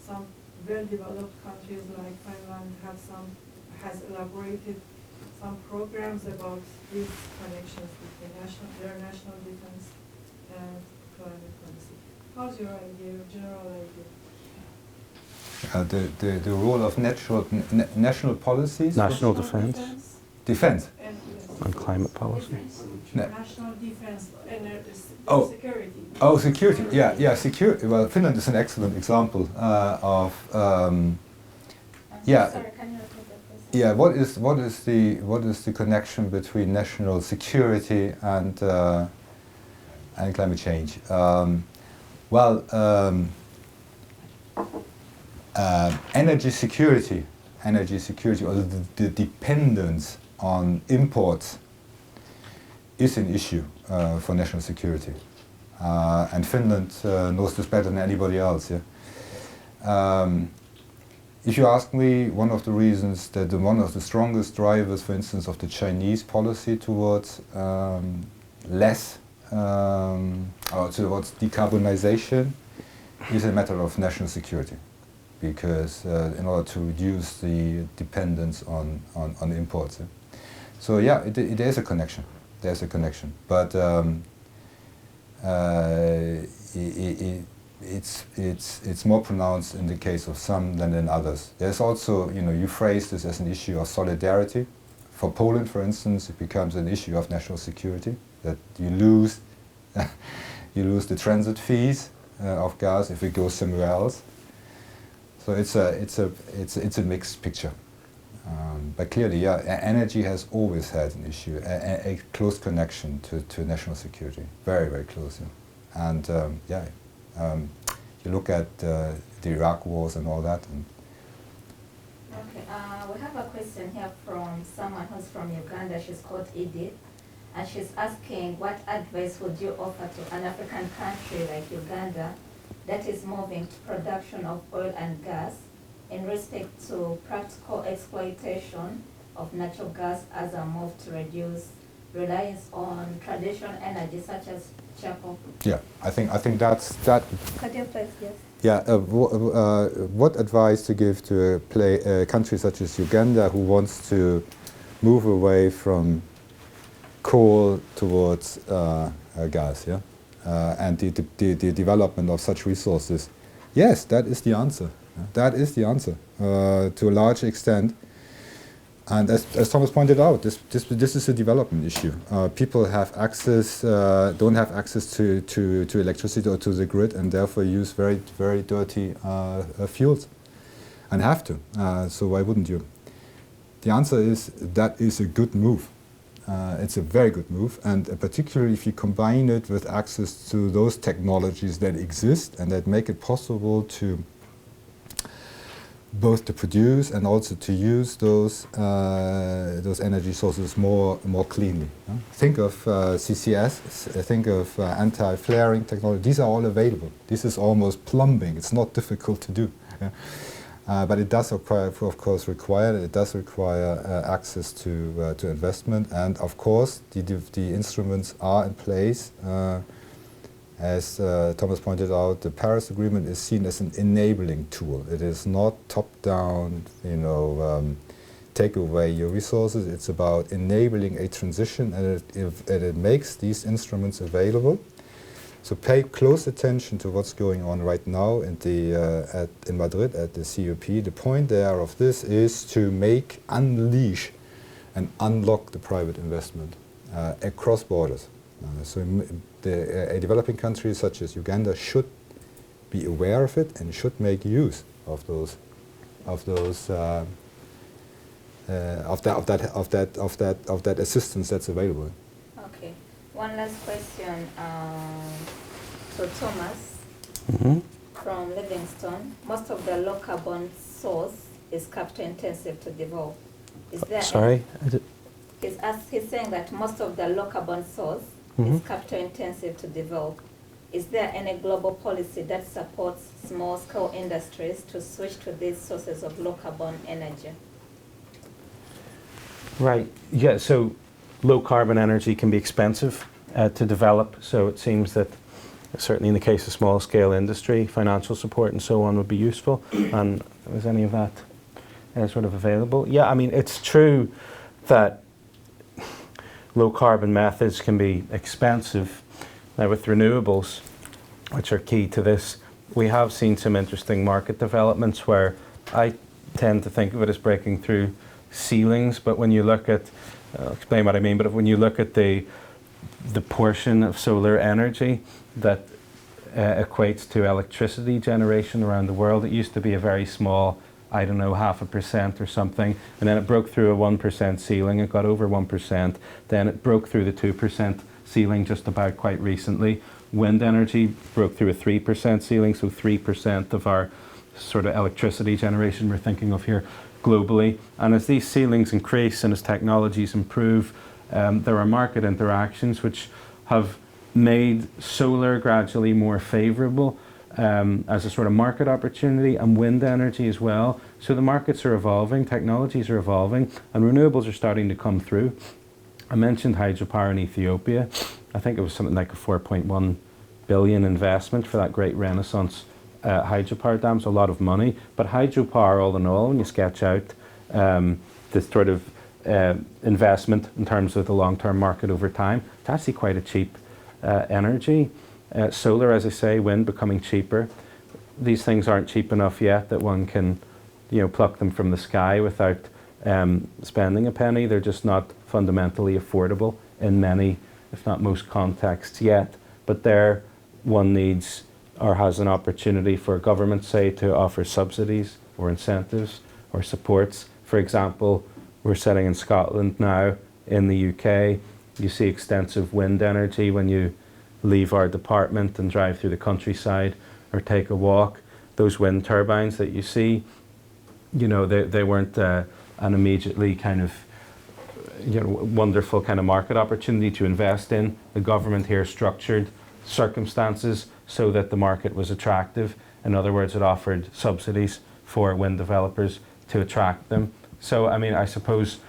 some well-developed countries like Finland has elaborated some programs about these connections between their national defense and climate policy. How's your idea, your general idea? The role of national policies? National defense. Defense? And climate policy. National defense and security. Oh, security. Yeah, security. Well, Finland is an excellent example of. Sorry, can you repeat the question? Yeah. What is the connection between national security and climate change? Energy security, or the dependence on imports is an issue for national security. And Finland knows this better than anybody else. Yeah? If you ask me, one of the reasons that one of the strongest drivers, for instance, of the Chinese policy towards less or towards decarbonization is a matter of national security, because in order to reduce the dependence on imports. Yeah? So yeah, there is a connection. There's a connection, but it's more pronounced in the case of some than in others. There's also, you phrase this as an issue of solidarity. For Poland, for instance, it becomes an issue of national security, that you lose the transit fees of gas if it goes somewhere else. So it's a mixed picture. But clearly, yeah, energy has always had an issue, a close connection to national security, very, very close. Yeah. And you look at the Iraq wars and all that. Okay, we have a question here from someone who's from Uganda. She's called Edith, and she's asking, what advice would you offer to an African country like Uganda that is moving to production of oil and gas in respect to practical exploitation of natural gas as a move to reduce reliance on traditional energy such as charcoal? Yeah, I think that's that. Could you please, yes? Yeah, what advice to give to a country such as Uganda who wants to move away from coal towards gas, yeah, and the development of such resources? Yes, that is the answer. That is the answer to a large extent. And as Thomas pointed out, this is a development issue. People have access, don't have access to electricity or to the grid, and therefore use very, very dirty fuels, and have to. So why wouldn't you? The answer is that is a good move. It's a very good move, and particularly if you combine it with access to those technologies that exist and that make it possible to both to produce and also to use those energy sources more cleanly. Think of CCS, think of anti-flaring technology. These are all available. This is almost plumbing. It's not difficult to do. But it does require access to investment, and of course the instruments are in place. As Thomas pointed out, the Paris Agreement is seen as an enabling tool. It is not top-down, take away your resources. It's about enabling a transition, and it makes these instruments available. So pay close attention to what's going on right now in Madrid at the COP. The point there of this is to unleash and unlock the private investment across borders. A developing country such as Uganda should be aware of it and should make use of that assistance that's available. Okay. One last question to Thomas from Livingstone. Most of the low carbon source is capital intensive to develop. Is there Sorry? He's saying that most of the low carbon source is capital intensive to develop. Is there any global policy that supports small scale industries to switch to these sources of low carbon energy? Right. Yeah, so low carbon energy can be expensive to develop, so it seems that certainly in the case of small scale industry, financial support and so on would be useful. And is any of that sort of available? Yeah, I mean, it's true that low carbon methods can be expensive. Now with renewables, which are key to this, we have seen some interesting market developments where I tend to think of it as breaking through ceilings, but when you look at, I'll explain what I mean, but when you look at the portion of solar energy that equates to electricity generation around the world, it used to be a very small, I don't know, 0.5% or something, and then it broke through a 1% ceiling, it got over 1%, then it broke through the 2% ceiling just about quite recently. Wind energy broke through a 3% ceiling, so 3% of our sort of electricity generation we're thinking of here globally. And as these ceilings increase and as technologies improve, there are market interactions which have made solar gradually more favourable as a sort of market opportunity, and wind energy as well. So the markets are evolving, technologies are evolving, and renewables are starting to come through. I mentioned hydropower in Ethiopia. I think it was something like a 4.1 billion investment for that great Renaissance hydropower dams, a lot of money. But hydropower, all in all, when you sketch out this sort of investment in terms of the long-term market over time, it's actually quite a cheap energy. Solar, as I say, wind becoming cheaper. These things aren't cheap enough yet that one can, pluck them from the sky without spending a penny. They're just not fundamentally affordable in many, if not most contexts yet. But there one needs or has an opportunity for government, say, to offer subsidies or incentives or supports. For example, we're sitting in Scotland now. In the UK, you see extensive wind energy when you leave our department and drive through the countryside or take a walk. Those wind turbines that you see, they weren't an immediately kind of wonderful kind of market opportunity to invest in. The government here structured circumstances so that the market was attractive. In other words, it offered subsidies for wind developers to attract them. So, I mean, I suppose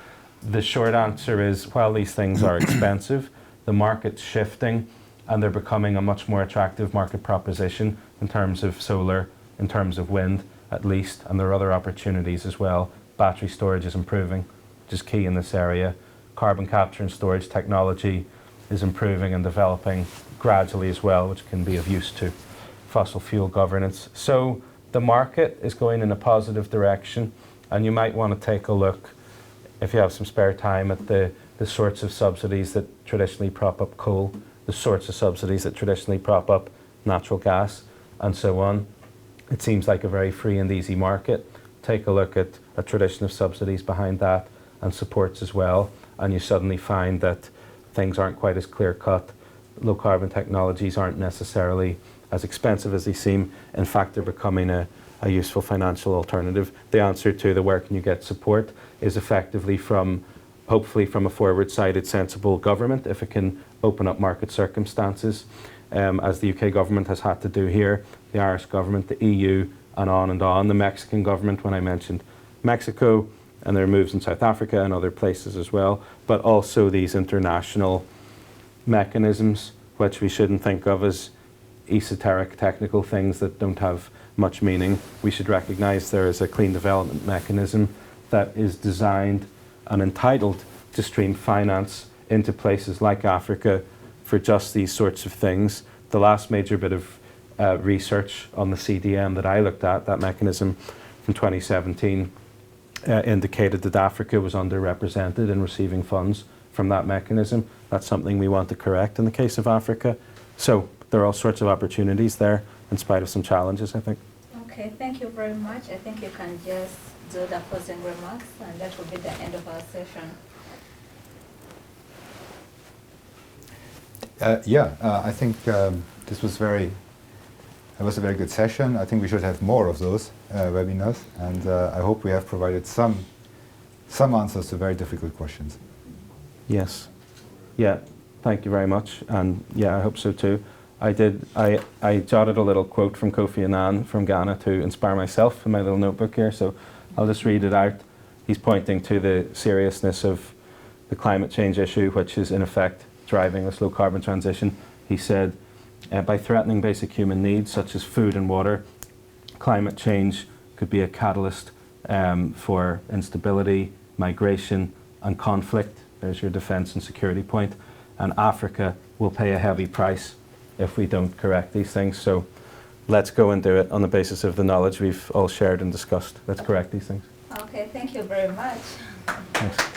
the short answer is, while these things are expensive, the market's shifting and they're becoming a much more attractive market proposition in terms of solar, in terms of wind at least, and there are other opportunities as well. Battery storage is improving, which is key in this area. Carbon capture and storage technology is improving and developing gradually as well, which can be of use to fossil fuel governance. So the market is going in a positive direction, and you might want to take a look, if you have some spare time, at the sorts of subsidies that traditionally prop up coal, the sorts of subsidies that traditionally prop up natural gas, and so on. It seems like a very free and easy market. Take a look at a tradition of subsidies behind that and supports as well, and you suddenly find that things aren't quite as clear-cut. Low carbon technologies aren't necessarily as expensive as they seem. In fact, they're becoming a a useful financial alternative. The answer to the where can you get support is effectively hopefully from a forward-sided, sensible government, if it can open up market circumstances, as the UK government has had to do here, the Irish government, the EU, and on, the Mexican government, when I mentioned Mexico, and there are moves in South Africa and other places as well, but also these international mechanisms, which we shouldn't think of as esoteric technical things that don't have much meaning. We should recognise there is a clean development mechanism that is designed and entitled to stream finance into places like Africa for just these sorts of things. The last major bit of research on the CDM that I looked at, that mechanism from 2017, indicated that Africa was underrepresented in receiving funds from that mechanism. That's something we want to correct in the case of Africa. So there are all sorts of opportunities there, in spite of some challenges, I think. Okay, thank you very much. I think you can just do the closing remarks, and that will be the end of our session. I think this was it was a very good session. I think we should have more of those webinars, and I hope we have provided some answers to very difficult questions. Yes. Yeah, thank you very much. And yeah, I hope so too. I jotted a little quote from Kofi Annan from Ghana to inspire myself in my little notebook here, so I'll just read it out. He's pointing to the seriousness of the climate change issue, which is in effect driving this low carbon transition. He said, by threatening basic human needs such as food and water, climate change could be a catalyst for instability, migration and conflict. There's your defence and security point. And Africa will pay a heavy price if we don't correct these things. So let's go and do it on the basis of the knowledge we've all shared and discussed. Let's correct these things. Okay, thank you very much. Thanks.